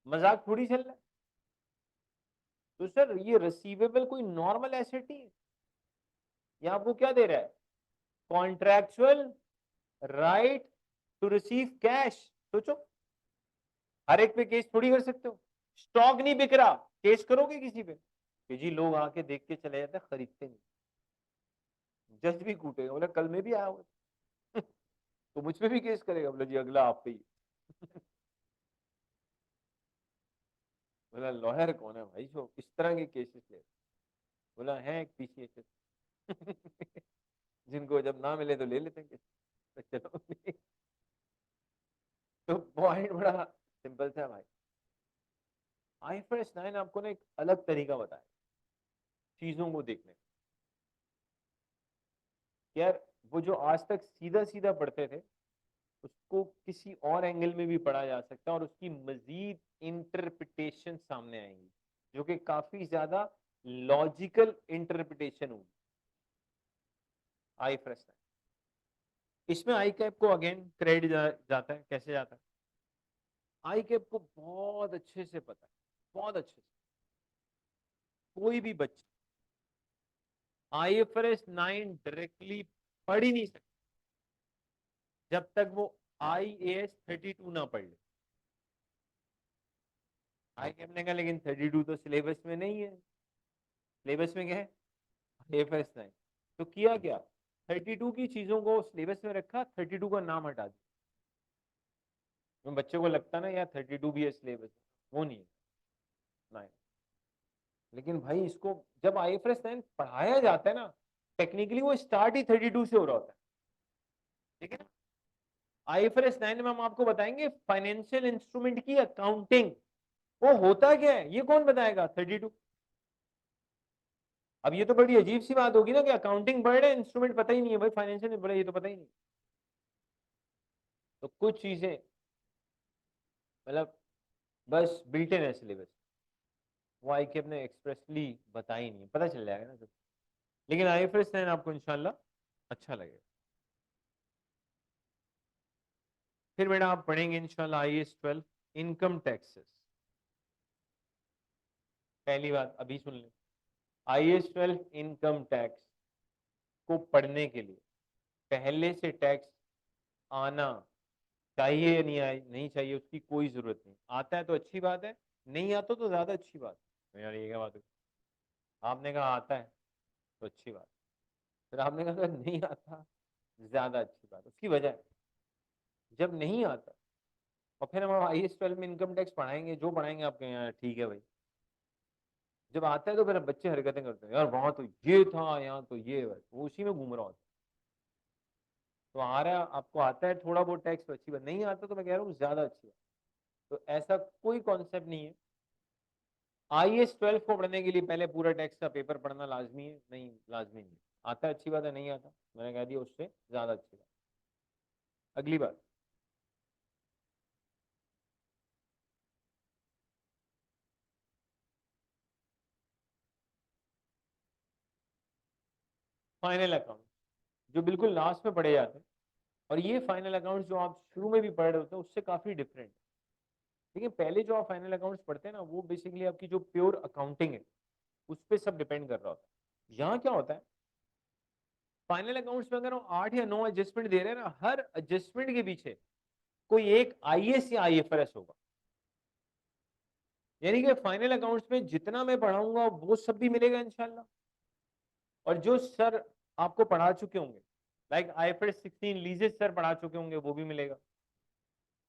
मजाक थोड़ी चल रहा है। तो सर ये रिसीवेबल कोई नॉर्मल एसेट ही है, ये आपको क्या दे रहा है, contractual right to receive cash. सोचो हर एक पे केस थोड़ी कर सकते हो, स्टॉक नहीं बिक रहा केस करोगे किसी पे, कि जी लोग आके देख के चले जाते खरीदते नहीं, जज भी कूटेगा, बोले कल में भी आया हुआ तो मुझ पे भी केस करेगा, बोले जी अगला आप पे ही। बोला लॉयर कौन है भाई जो इस तरह के केसेस ले, बोला है एक पीसीएस जिनको जब ना मिले तो ले लेते हैं केस। तो चलो तो पॉइंट बड़ा सिंपल था भाई, आईएफआरएस 9 आपको ना एक अलग तरीका बताया चीजों को देखने का। यार वो जो आज तक सीधा सीधा पढ़ते थे उसको किसी और एंगल में भी पढ़ा जा सकता है और उसकी मजीद इंटरप्रिटेशन सामने आएंगी जो कि काफी ज्यादा लॉजिकल इंटरप्रिटेशन होगी आईएफआरएस 9। इसमें आई कैप को अगेन क्रेडिट जाता है, कैसे जाता है, आई कैप को बहुत अच्छे से पता है, बहुत अच्छे से, कोई भी बच्चा आईएफआरएस 9 डायरेक्टली पढ़ ही नहीं सकता जब तक वो आईएएस 32 ना पढ़ ले। आई कैप ने कहा लेकिन 32 तो सिलेबस में नहीं है, सिलेबस में क्या है आईएफआरएस 9, तो किया क्या 32 की चीजों को सिलेबस में रखा, 32 का नाम हटा दिया। तो बच्चे को लगता ना यार 32 भी है सिलेबस, वो नहीं है 9। लेकिन भाई इसको जब आईएफआरएस 9 पढ़ाया जाता है ना टेक्निकली वो स्टार्ट ही 32 से हो रहा होता है, ठीक है ना। आईएफआरएस 9 में हम आपको बताएंगे फाइनेंशियल इंस्ट्रूमेंट की अकाउंटिंग, वो होता क्या है ये कौन बताएगा 32, अब ये तो बड़ी अजीब सी बात होगी ना कि अकाउंटिंग पढ़ रहे हैं, इंस्ट्रूमेंट पता ही नहीं है भाई, फाइनेंशियल में पढ़े ये तो पता ही नहीं। तो कुछ चीजें मतलब बस बिल्ट इन है सिलेबस, वो आई के अपने एक्सप्रेसली बताई नहीं है, पता चल जाएगा ना जब। लेकिन IFRS 9 आपको इंशाल्लाह अच्छा लगेगा। फिर बेटा आप पढ़ेंगे इंशाल्लाह IAS 12 इनकम टैक्सेस। पहली बात अभी सुन लें, IAS 12 इनकम टैक्स को पढ़ने के लिए पहले से टैक्स आना चाहिए या नहीं चाहिए उसकी कोई जरूरत नहीं। आता है तो अच्छी बात है, नहीं आता तो ज्यादा अच्छी बात है। यार ये क्या बात है, आपने कहा आता है तो अच्छी बात, फिर आपने कहा अगर नहीं आता ज्यादा अच्छी बात। उसकी वजह है, जब नहीं आता और फिर हम IAS 12 में इनकम टैक्स पढ़ाएंगे, जो पढ़ाएंगे आपके यहाँ ठीक है भाई, जब आता है तो फिर बच्चे हरकतें करते हैं, यार वहां तो ये था यहाँ तो ये, बस वो उसी में घूम रहा होता है। तो आ रहा है आपको आता है थोड़ा बहुत टैक्स तो अच्छी बात, नहीं आता तो मैं कह रहा हूँ ज्यादा अच्छी बात। तो ऐसा कोई कॉन्सेप्ट नहीं है IAS 12 को पढ़ने के लिए पहले पूरा टैक्स का पेपर पढ़ना लाजमी है, नहीं लाजमी नहीं। आता है अच्छी बात है, नहीं आता मैंने कह दिया उससे ज्यादा अच्छी बात। अगली बात, फाइनल अकाउंट जो बिल्कुल लास्ट में पढ़े जाते हैं, और ये फाइनल अकाउंट जो आप शुरू में भी पढ़ रहे होते हैं उससे काफी डिफरेंट। देखिए पहले जो आप फाइनल अकाउंट्स पढ़ते हैं ना, वो बेसिकली आपकी जो प्योर अकाउंटिंग है उस पर सब डिपेंड कर रहा होता है। यहाँ क्या होता है, फाइनल अकाउंट्स में अगर हम 8 या 9 एडजस्टमेंट दे रहे हैं ना, हर एडजस्टमेंट के पीछे कोई एक IAS या IFRS होगा। यानी कि फाइनल अकाउंट्स में जितना मैं पढ़ाऊंगा वो सब भी मिलेगा इंशाल्लाह। और जो सर आपको पढ़ा चुके होंगे, लाइक IFRS 16 लीजेस सर पढ़ा चुके होंगे, वो भी मिलेगा।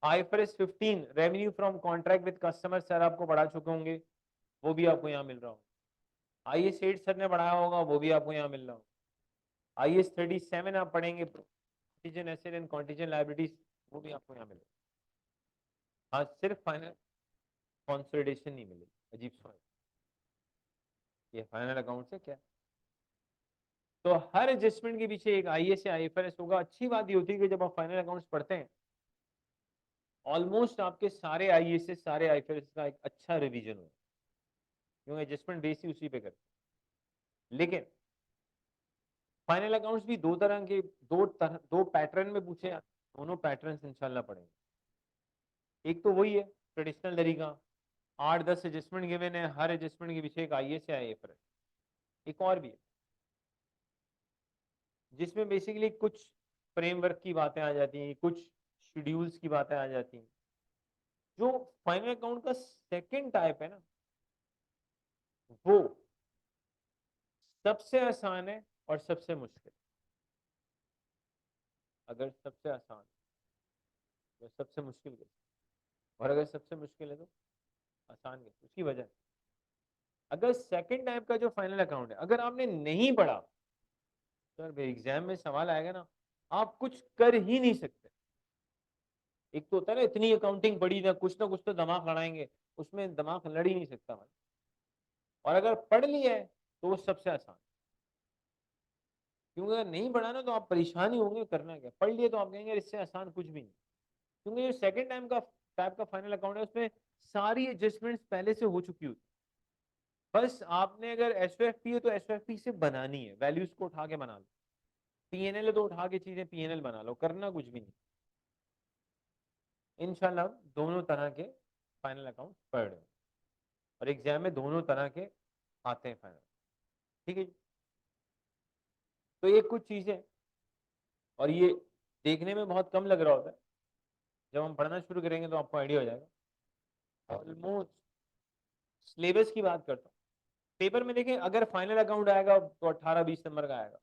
IFRS 15 revenue from contract with customer sir आपको पढ़ा चुके होंगे, वो भी आपको यहाँ मिल रहा होगा। IAS 8 सर ने पढ़ाया होगा, वो भी आपको यहाँ मिल रहा होगा। IAS 37 आप पढ़ेंगे, contingent asset and contingent liabilities, वो भी आपको यहाँ मिलेगा। हाँ सिर्फ फाइनल कंसोलिडेशन नहीं मिलेगी, अजीब सा है। ये फाइनल अकाउंट से क्या, तो हर एडजस्टमेंट के पीछे एक IAS या IFRS होगा। अच्छी बात ये होती है कि जब आप फाइनल अकाउंट्स पढ़ते हैं ऑलमोस्ट आपके सारे IAS सारे IFRS का एक अच्छा रिवीजन हो, क्योंकि एडजस्टमेंट बेस ही उसी पे करते हैं। लेकिन फाइनल अकाउंट्स भी दो तरह के, दो पैटर्न में पूछे जाते हैं। दोनों पैटर्न इंशाल्लाह पढ़ेंगे। एक तो वही है ट्रेडिशनल तरीका, 8-10 एडजस्टमेंट गिवन है, हर एडजस्टमेंट के पीछे एक IAS या IFRS। एक और भी है जिसमें बेसिकली कुछ फ्रेमवर्क की बातें आ जाती हैं, कुछ शेड्यूल्स की बातें आ जाती हैं। जो फाइनल अकाउंट का सेकंड टाइप है ना, वो सबसे आसान है और सबसे मुश्किल। अगर सबसे आसान तो सबसे मुश्किल कैसे, और अगर सबसे मुश्किल है तो आसान कैसे? उसकी वजह है, अगर सेकंड टाइप का जो फाइनल अकाउंट है अगर आपने नहीं पढ़ा, सर एग्जाम में सवाल आएगा ना, आप कुछ कर ही नहीं सकते। एक तो होता है ना इतनी अकाउंटिंग पढ़ी ना कुछ तो दिमाग लड़ाएंगे, उसमें दिमाग लड़ ही नहीं सकता भाई। और अगर पढ़ लिया है तो वो सबसे आसान, क्योंकि अगर नहीं पढ़ा ना तो आप परेशान ही होंगे करना क्या, पढ़ लिए तो आप कहेंगे इससे आसान कुछ भी नहीं। क्योंकि जो सेकंड टाइप का फाइनल अकाउंट है उसमें सारी एडजस्टमेंट्स पहले से हो चुकी होती, बस आपने अगर SOFP है तो SOFP से बनानी है, वैल्यूज को उठा के बना लो। PNL है तो उठा के चीजें PNL बना लो, करना कुछ भी नहीं। इंशाल्लाह दोनों तरह के फाइनल अकाउंट पढ़ रहे हो और एग्जाम में दोनों तरह के आते हैं फाइनल, ठीक है जी। तो ये कुछ चीजें, और ये देखने में बहुत कम लग रहा होता है, जब हम पढ़ना शुरू करेंगे तो आपको आइडिया हो जाएगा। ऑलमोस्ट सिलेबस की बात करता हूँ, पेपर में देखें अगर फाइनल अकाउंट आएगा तो 18-20 नंबर का आएगा,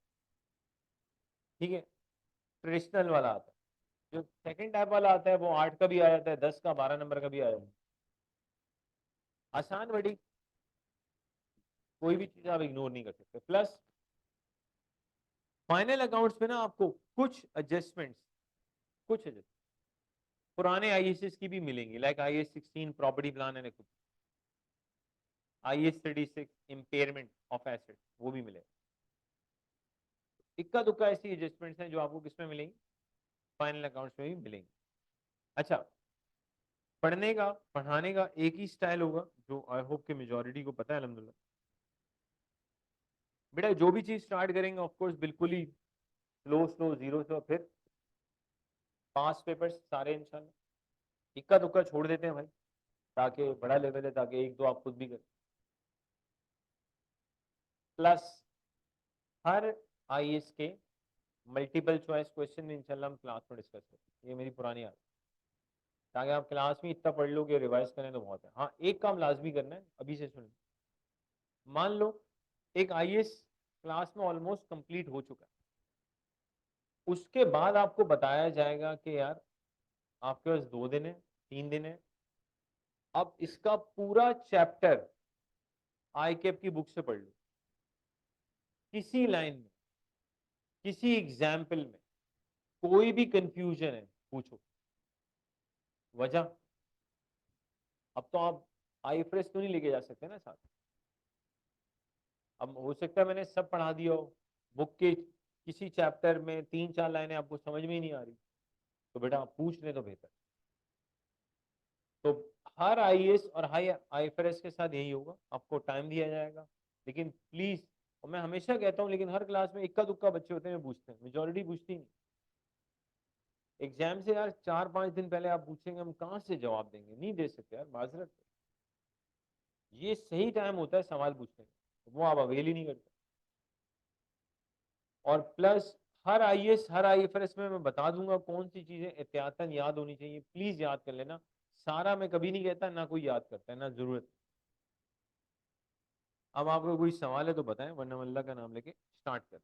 ठीक है। ट्रेडिशनल वाला आता है, जो सेकंड टाइप वाला आता है वो 8 का भी आ जाता है, 10 का 12 नंबर का भी आ जाता है। आसान बड़ी, कोई भी चीज आप इग्नोर नहीं कर सकते। प्लस फाइनल अकाउंट्स में ना आपको कुछ एडजस्टमेंट पुराने IAS की भी मिलेंगी, like IAS 16 property plan and equity. IS36 impairment of asset वो भी मिलेगा। इक्का दुक्का ऐसी एडजस्टमेंट्स हैं जो आपको किसमें मिलेंगी, फाइनल अकाउंट्स में भी मिलेंगी। अच्छा, पढ़ने का पढ़ाने का एक ही स्टाइल होगा जो आई होप के मेजोरिटी को पता है अल्हम्दुलिल्लाह। बेटा जो भी चीज स्टार्ट करेंगे ऑफ कोर्स बिल्कुल ही स्लो स्लो जीरो से, फिर पास पेपर्स सारे इंशाल्लाह। इक्का दुक्का छोड़ देते हैं भाई, ताकि बड़ा लेवल है, ताकि एक दो आप खुद भी करें। प्लस हर आईएएस के मल्टीपल चॉइस क्वेश्चन इंशाल्लाह हम क्लास में डिस्कस करें, ये मेरी पुरानी आदत, ताकि आप क्लास में इतना पढ़ लो कि रिवाइज करें तो बहुत है। हाँ, एक काम लाजमी करना है, अभी से सुन। मान लो एक आईएएस क्लास में ऑलमोस्ट कंप्लीट हो चुका है, उसके बाद आपको बताया जाएगा कि यार आपके पास 2 दिन है, 3 दिन है, अब इसका पूरा चैप्टर आई कैप की बुक से पढ़ लो, किसी लाइन में, किसी एग्जाम्पल में कोई भी कंफ्यूजन है पूछो। वजह, अब तो आप आईएफआरएस तो नहीं लेके जा सकते ना साथ। अब हो सकता है मैंने सब पढ़ा दिया हो, बुक के किसी चैप्टर में 3-4 लाइनें आपको समझ में ही नहीं आ रही, तो बेटा आप पूछ लें तो बेहतर। तो हर आईएएस और हाई आईएफआरएस के साथ यही होगा, आपको टाइम दिया जाएगा। लेकिन प्लीज, और मैं हमेशा कहता हूँ, लेकिन हर क्लास में इक्का दुक्का बच्चे होते हैं पूछते हैं, मेजोरिटी पूछती नहीं। एग्जाम से यार 4-5 दिन पहले आप पूछेंगे, हम कहाँ से जवाब देंगे, नहीं दे सकते यार, माजरत। ये सही टाइम होता है सवाल पूछने का, वो आप अवेल ही नहीं करते। और प्लस हर आईएएस हर आईएफआरएस में मैं बता दूंगा कौन सी चीजें एहतियातन याद होनी चाहिए, प्लीज याद कर लेना। सारा मैं कभी नहीं कहता, ना कोई याद करता है, ना जरूरत। अब आपको कोई सवाल है तो बताएं, वरना अल्लाह का नाम लेके स्टार्ट करें।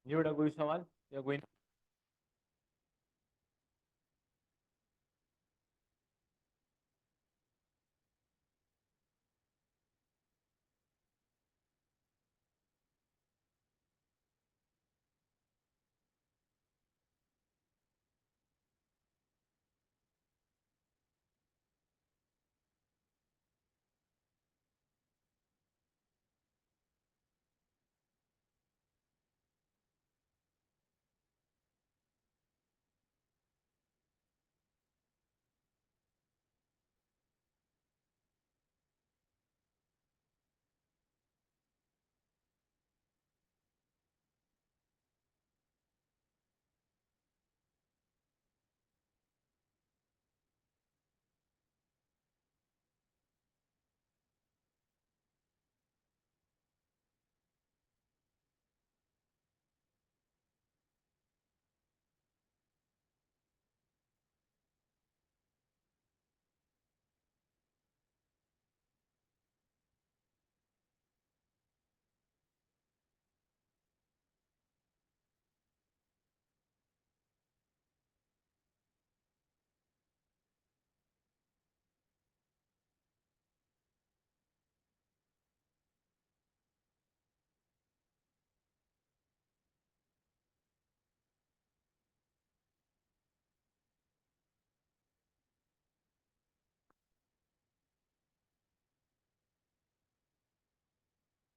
जी बेटा, कोई सवाल या कोई।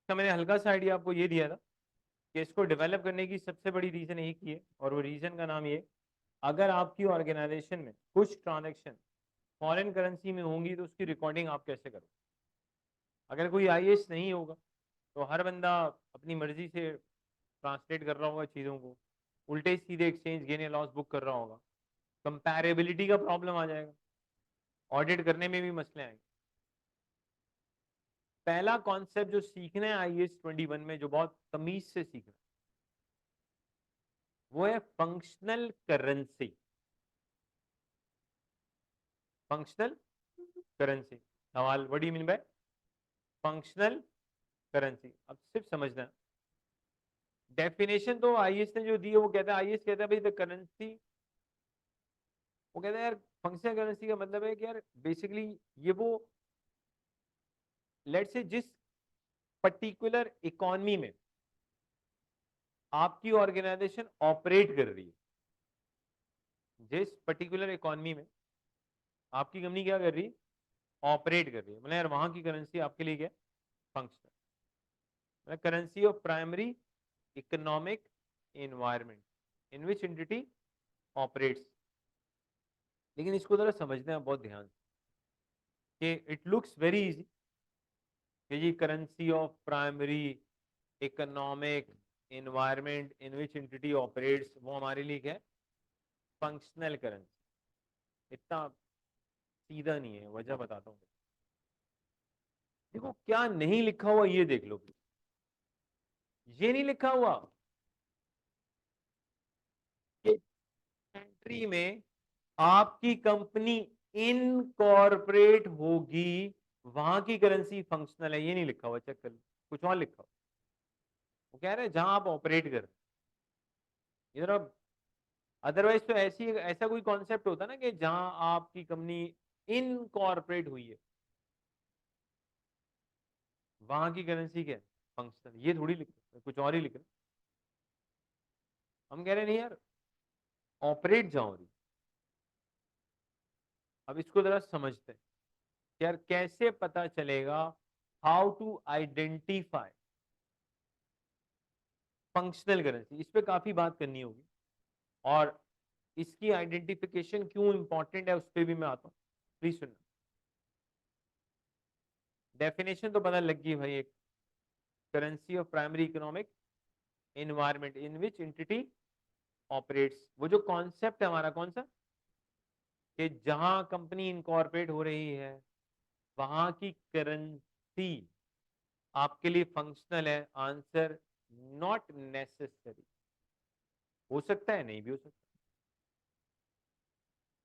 इसका मैंने हल्का सा आइडिया आपको ये दिया था कि इसको डेवलप करने की सबसे बड़ी रीजन एक ही है, और वो रीजन का नाम ये, अगर आपकी ऑर्गेनाइजेशन में कुछ ट्रांजेक्शन फॉरेन करेंसी में होंगी तो उसकी रिकॉर्डिंग आप कैसे करोगे। अगर कोई आईएएस नहीं होगा तो हर बंदा अपनी मर्जी से ट्रांसलेट कर रहा होगा चीज़ों को, उल्टे सीधे एक्सचेंज गेन या लॉस बुक कर रहा होगा, कंपैरेबिलिटी का प्रॉब्लम आ जाएगा, ऑडिट करने में भी मसले आएंगे। पहला कॉन्सेप्ट जो सीखना है आईएएस 21 में, जो बहुत तमीज से सीखना, वो है फंक्शनल करेंसी। फंक्शनल करेंसी सवाल, what do you mean by functional currency? अब सिर्फ समझना, डेफिनेशन तो आईएएस ने जो दी है वो कहता है, आईएएस कहता है भाई द करेंसी, वो कहता है यार फंक्शनल करेंसी का मतलब है कि यार बेसिकली ये वो, लेट्स से जिस पर्टिकुलर इकोनॉमी में आपकी ऑर्गेनाइजेशन ऑपरेट कर रही है, जिस पर्टिकुलर इकोनॉमी में आपकी कंपनी क्या कर रही है, ऑपरेट कर रही है, मतलब यार वहां की करेंसी आपके लिए क्या, फंक्शनल, मतलब currency of primary economic environment in which entity operates. लेकिन इसको जरा समझना है बहुत ध्यान से, कि इट लुक्स वेरी इजी कि जी currency of primary economic environment in which entity operates, वो हमारे लिए क्या है, फंक्शनल करेंसी। इतना सीधा नहीं है, वजह बताता हूँ। देखो क्या नहीं लिखा हुआ ये देख लो प्लीज, ये नहीं लिखा हुआ कि कंट्री में आपकी कंपनी इनकॉर्पोरेट होगी, वहां की करेंसी फंक्शनल है, ये नहीं लिखा हुआ, चेक कर लो, कुछ और लिखा हुआ। वो कह रहे हैं जहां आप ऑपरेट कर रहे हैं इधर, अब अदरवाइज तो ऐसी ऐसा कोई कॉन्सेप्ट होता ना कि जहां आपकी कंपनी इनकॉर्पोरेट हुई है वहां की करेंसी क्या है, फंक्शनल, ये थोड़ी लिख रहे हैं, कुछ और ही लिख रहे हैं। हम कह रहे नहीं यार, ऑपरेट जहां हो रही। अब इसको जरा समझते हैं यार, कैसे पता चलेगा, how to identify functional currency, इस पे काफी बात करनी होगी, और इसकी आइडेंटिफिकेशन क्यों इंपॉर्टेंट है उस पर भी मैं आता हूँ, प्लीज सुनना। डेफिनेशन तो पता लग गई भाई, एक currency of primary economic environment in which entity operates, वो जो कॉन्सेप्ट है हमारा कौन सा, कि जहां कंपनी इनकॉर्पोरेट हो रही है वहां की करेंसी आपके लिए फंक्शनल है। आंसर नॉट नेसेसरी, हो सकता है नहीं भी हो सकता,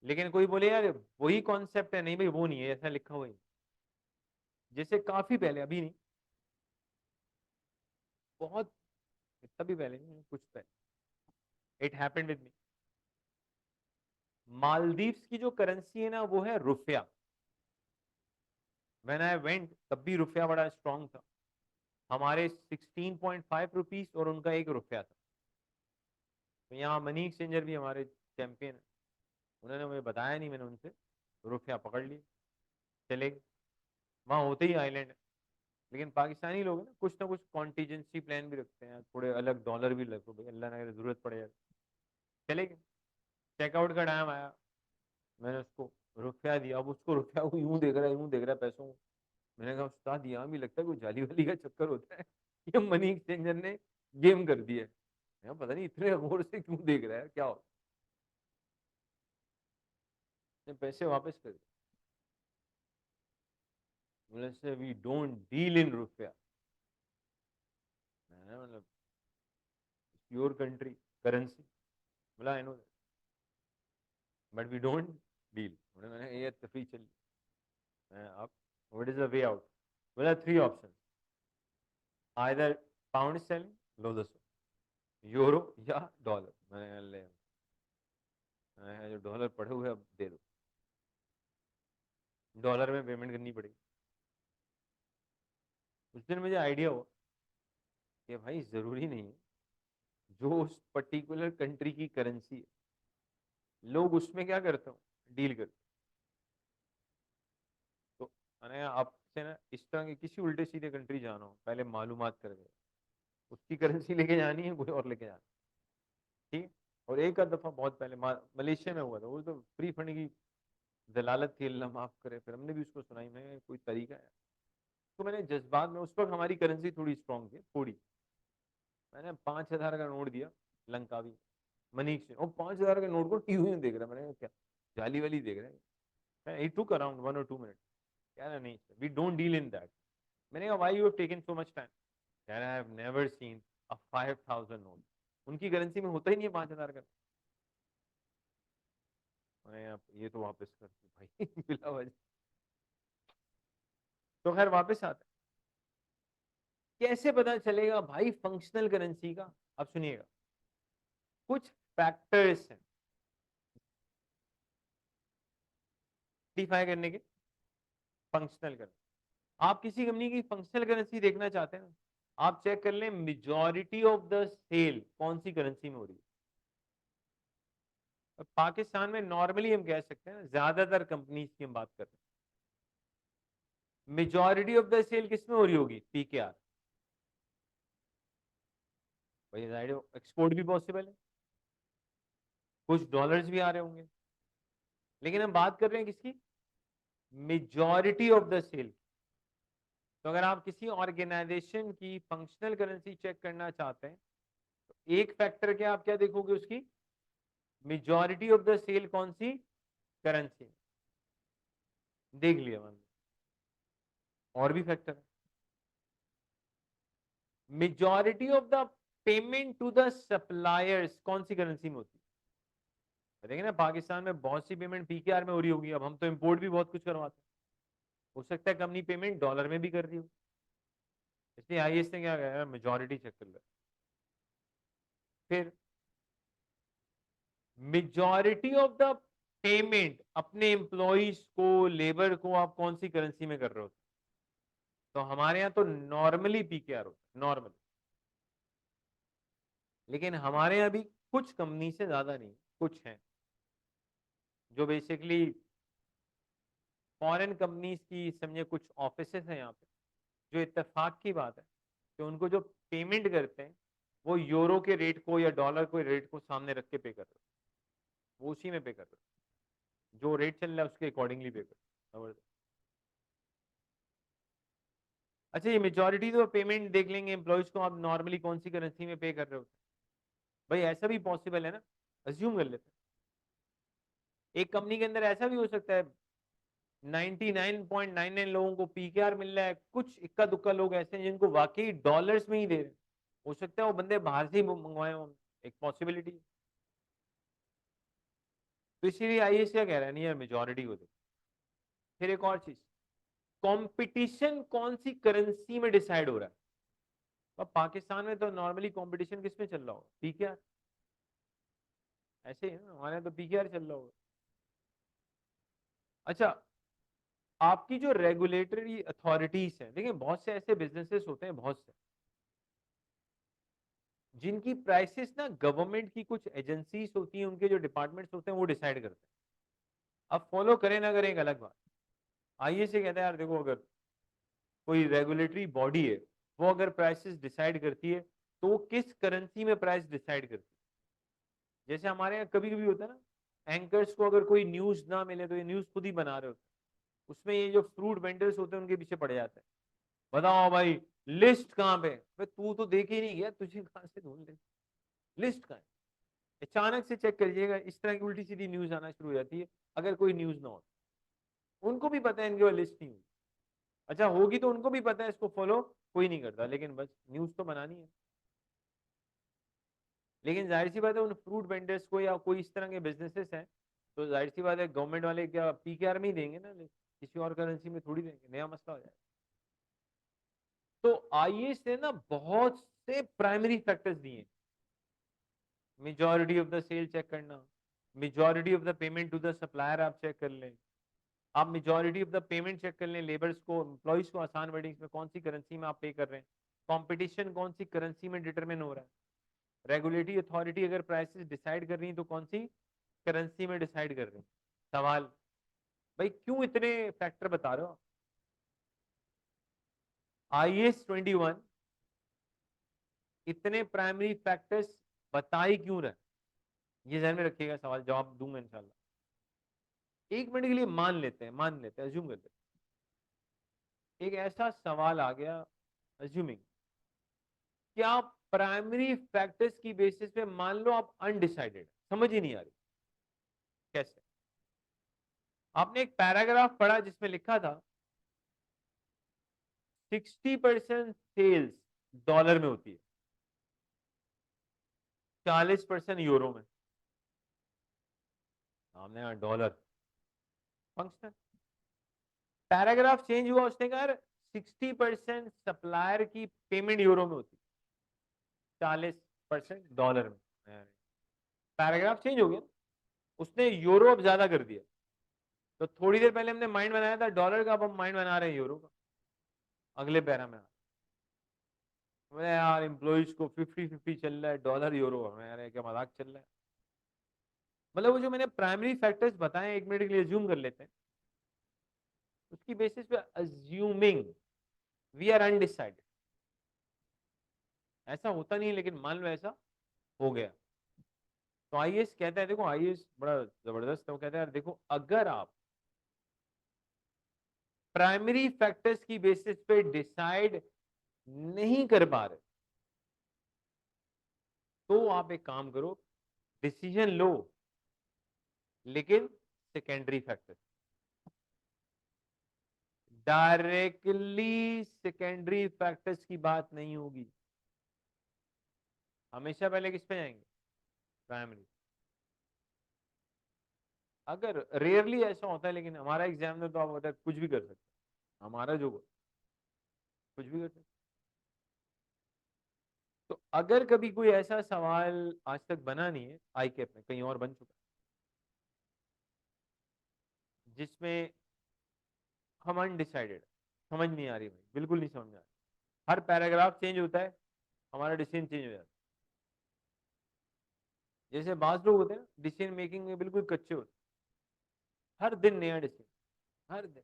लेकिन कोई बोले यार वही कॉन्सेप्ट है, नहीं भाई वो नहीं है, ऐसा लिखा हुआ है। जैसे काफी पहले, अभी नहीं, बहुत, इतना भी पहले नहीं, कुछ पहले, it happened with me. Maldives की जो करेंसी है ना वो है रुपया। व्हेन आई वेंट तब भी रुपया बड़ा स्ट्रांग था, हमारे 16.5 रुपीस और उनका 1 रुपया था। तो यहाँ मनी एक्सचेंजर भी हमारे चैंपियन है, उन्होंने मुझे बताया नहीं, मैंने उनसे रुपया पकड़ लिया, चले गए। वहाँ होते ही आइलैंड है, लेकिन पाकिस्तानी लोग हैं ना कुछ कॉन्टीजेंसी प्लान भी रखते हैं, थोड़े अलग डॉलर भी लगो भाई, अल्लाह ना करे जरूरत पड़े यार, चले गए। चेकआउट का टाइम आया, मैंने उसको रुपया दिया, अब उसको रुपया को यूं देख रहा है, यूं देख रहा है पैसों को। मैंने कहा उस्ताद यहाँ भी लगता है कोई जाली वाली का चक्कर होता है, ये मनी एक्सचेंजर ने गेम कर दिया है। मैं कहा, पता नहीं इतने गौर से क्यों देख रहा है, क्या हो, पैसे वापस कर दिए। बोले से वी डोंट डील इन रुपया। मैंने मतलब योर कंट्री करेंसी, बोला I know but we don't deal. मैंने ये तफरी चली, आप what is the way out, बोला 3 ऑप्शन, आइदर पाउंड सेलिंग लो 10, यूरो या डॉलर। मैंने ले, जो डॉलर पड़े हुए अब दे दो, डॉलर में पेमेंट करनी पड़ेगी। उस दिन मुझे आइडिया हुआ कि भाई जरूरी नहीं है जो उस पर्टिकुलर कंट्री की करेंसी है लोग उसमें क्या करते हो, डील करते। तो मैंने आप आपसे ना इस तरह के किसी उल्टे सीधे कंट्री जाना हो, पहले मालूमात कर गए, उसकी करेंसी लेके जानी है, कोई और लेके जाना, ठीक। और एक आध दफा बहुत पहले मलेशिया में हुआ था, वो तो फ्री फंड की दलालत थी, अल्लाह माफ करे, फिर हमने भी उसको सुनाई, मैं कोई तरीका है। तो मैंने जज्बात में, उस वक्त हमारी करेंसी थोड़ी स्ट्रांग थी, थोड़ी, मैंने 5,000 का नोट दिया, लंकावी मनीष ने, और 5,000 के नोट को टीवी में देख रहा, मैंने कहा, क्या जाली वाली देख रहे हैं। It took around 1 or 2 minute, कह रहा नहीं we don't deal in that. मैंने कहा why you have taken so much time, कह रहा I have never seen a 5,000 note, उनकी करेंसी में होता ही नहीं है 5,000 का। मैंने आप ये तो वापस कर दो भाई बिला वजह। तो खैर वापस आते, कैसे पता चलेगा भाई फंक्शनल करेंसी का। अब सुनिएगा, कुछ फैक्टर्स हैं डिफाइन करने के फंक्शनल करेंसी। आप किसी कंपनी की फंक्शनल करेंसी देखना चाहते हैं ना, आप चेक कर लें मेजॉरिटी ऑफ द सेल कौन सी करेंसी में हो रही है। और पाकिस्तान में नॉर्मली हम कह सकते हैं ना, ज्यादातर कंपनीज की हम बात कर रहे हैं, मेजॉरिटी ऑफ द सेल किस में हो रही होगी, पीकेआर। भाई एक्सपोर्ट भी पॉसिबल है, कुछ डॉलर्स भी आ रहे होंगे, लेकिन हम बात कर रहे हैं किसकी, मेजॉरिटी ऑफ द सेल। तो अगर आप किसी ऑर्गेनाइजेशन की फंक्शनल करेंसी चेक करना चाहते हैं, तो एक फैक्टर क्या, आप क्या देखोगे उसकी, मेजॉरिटी ऑफ द सेल कौन सी करेंसी, देख लिया मैंने। और भी फैक्टर है, majority of the payment to the suppliers कौन सी करेंसी में होती है। देखिए ना, पाकिस्तान में बहुत सी पेमेंट पीकेआर में हो रही होगी, अब हम तो इंपोर्ट भी बहुत कुछ करवाते हैं, हो सकता है कंपनी पेमेंट डॉलर में भी कर रही हो, इसलिए आईएएस ने क्या कहा, मेजॉरिटी चेक कर लो। फिर मेजॉरिटी ऑफ द पेमेंट अपने एम्प्लॉइज को, लेबर को आप कौन सी करेंसी में कर रहे हो। तो हमारे यहाँ तो नॉर्मली पीकेआर होता है, नॉर्मली, लेकिन हमारे यहाँ भी कुछ कंपनी से ज्यादा नहीं, कुछ हैं जो बेसिकली फॉरेन कंपनीज की, समझे कुछ ऑफिसेस हैं यहाँ पे, जो इत्तेफाक की बात है कि उनको जो पेमेंट करते हैं वो यूरो के रेट को या डॉलर के रेट को सामने रख के पे कर रहे हो, वो उसी में पे कर रहे हो, जो रेट चल रहा है उसके अकॉर्डिंगली पे कर रहे हो। अच्छा, ये मेजॉरिटी तो पेमेंट देख लेंगे एम्प्लॉयज को, आप नॉर्मली कौन सी करेंसी में पे कर रहे हो। भाई ऐसा भी पॉसिबल है ना, अज्यूम कर लेते हैं एक कंपनी के अंदर ऐसा भी हो सकता है 99.99 लोगों को पीकेआर मिल रहा है, कुछ इक्का दुक्का लोग ऐसे हैं जिनको वाकई डॉलर्स में ही दे रहे हैं, हो सकता है वो बंदे बाहर से ही मंगवाए हों, एक पॉसिबिलिटी। तो इसीलिए आईएएस क्या कह रहा है, नहीं यार मेजॉरिटी को दे। फिर एक और चीज, कंपटीशन कौन सी करेंसी में डिसाइड हो रहा है। अब पाकिस्तान में तो नॉर्मली कंपटीशन किस में चल रहा हो, पीकेआर, ऐसे ही है ना, हमारे यहाँ तो पीकेआर चल रहा होगा। अच्छा, आपकी जो रेगुलेटरी अथॉरिटीज हैं, देखिए बहुत से ऐसे बिजनेसेस होते हैं, बहुत से जिनकी प्राइसेस ना गवर्नमेंट की कुछ एजेंसीज होती हैं, उनके जो डिपार्टमेंट्स होते हैं वो डिसाइड करते हैं। अब फॉलो करें ना करें एक अलग बात, आइए से कहते हैं यार देखो, अगर कोई रेगुलेटरी बॉडी है, वो अगर प्राइसेस डिसाइड करती है, तो वो किस करेंसी में प्राइस डिसाइड करती है। जैसे हमारे यहाँ कभी कभी होता है ना, एंकर्स को अगर कोई न्यूज ना मिले तो ये न्यूज खुद ही बना रहे होते हैं, उसमें ये जो फ्रूट वेंडर्स होते हैं उनके पीछे पड़ जाते हैं, बताओ भाई लिस्ट कहाँ पे, भाई तू तो देख ही नहीं गया, तुझे कहाँ से ढूंढ ले, लिस्ट कहाँ है। अचानक से चेक करिएगा, इस तरह की उल्टी सीधी न्यूज आना शुरू हो जाती है, अगर कोई न्यूज ना हो। उनको भी पता है इनके पास लिस्ट नहीं होगी, अच्छा होगी तो उनको भी पता है, इसको फॉलो कोई नहीं करता, लेकिन बस न्यूज तो बनानी है। लेकिन जाहिर सी बात है, उन फ्रूट वेंडर्स को या कोई इस तरह के बिजनेसेस हैं, तो जाहिर सी बात है गवर्नमेंट वाले क्या पीकेआर में ही देंगे ना, किसी और करेंसी में थोड़ी देंगे, नया मसला हो जाएगा। तो आईएएस ने ना बहुत से प्राइमरी फैक्टर्स दिए, majority of the sale check करना, majority of the payment to the supplier आप चेक कर लें, आप majority of the payment check कर लें, लेबर्स को, एम्प्लॉइज को, आसान वर्डिंग्स में कौन सी करेंसी में आप पे कर रहे हैं, कंपटीशन कौन सी करेंसी में डिटरमिन हो रहा है, रेगुलेटरी अथॉरिटी अगर प्राइसेस डिसाइड कर रही है तो कौन सी करेंसी में डिसाइड कर रही है। सवाल, भाई क्यों इतने फैक्टर बता रहे हो आप, IAS 21 इतने प्राइमरी फैक्टर्स बताई क्यों रहे, ये ध्यान में रखिएगा, सवाल जवाब दूंगा इंशाल्लाह। एक मिनट के लिए मान लेते हैं, अज्यूम करते हैं एक ऐसा सवाल आ गया, अज्यूमिंग क्या प्राइमरी फैक्टर्स की बेसिस पे मान लो आप अनडिसाइडेड, समझ ही नहीं आ रही कैसे। आपने एक पैराग्राफ पढ़ा जिसमें लिखा था 60% सेल्स डॉलर में होती है, 40% यूरो में। हमने कहा डॉलर फंक्शन, पैराग्राफ चेंज हुआ, उसने कहा 60% सप्लायर की पेमेंट यूरो में होती, 40% डॉलर में। पैराग्राफ चेंज हो गया, उसने यूरो अब ज्यादा कर दिया। तो थोड़ी देर पहले हमने माइंड बनाया था डॉलर का, अब हम माइंड बना रहे हैं यूरो का। अगले पैरा में बोले यार एम्प्लॉइज को 50-50 चल रहा है, डॉलर यूरो हमें यार क्या मजाक चल रहा है। मतलब वो जो मैंने प्राइमरी फैक्टर्स बताए, एक मिनट के लिए अज्यूम कर लेते हैं, उसकी बेसिस पे अज्यूमिंग वी आर अनडिसाइडेड, ऐसा होता नहीं है लेकिन मान लो ऐसा हो गया। तो आईएएस कहता है, देखो आईएएस बड़ा जबरदस्त है, वो कहता है यार देखो अगर आप प्राइमरी फैक्टर्स की बेसिस पे डिसाइड नहीं कर पा रहे तो आप एक काम करो, डिसीजन लो लेकिन secondary factor, directly secondary factors की बात नहीं होगी, हमेशा पहले किस पे जाएंगे, प्राइमरी। अगर रेयरली ऐसा होता है लेकिन हमारा एग्जाम में तो आप होता है कुछ भी कर सकते हैं, हमारा जो कुछ भी कर सकते। तो अगर कभी कोई ऐसा सवाल आज तक बना नहीं है आई कैप में, कहीं और बन चुका है जिसमें हम अनडिसाइडेड, समझ नहीं आ रही भाई, बिल्कुल नहीं समझ में आ रही, हर पैराग्राफ चेंज होता है, हमारा डिसीजन चेंज हो जाता है। जैसे बात लोग होते हैं ना डिसीजन मेकिंग में बिल्कुल कच्चे होते हैं, हर दिन नया डिसीजन, हर दिन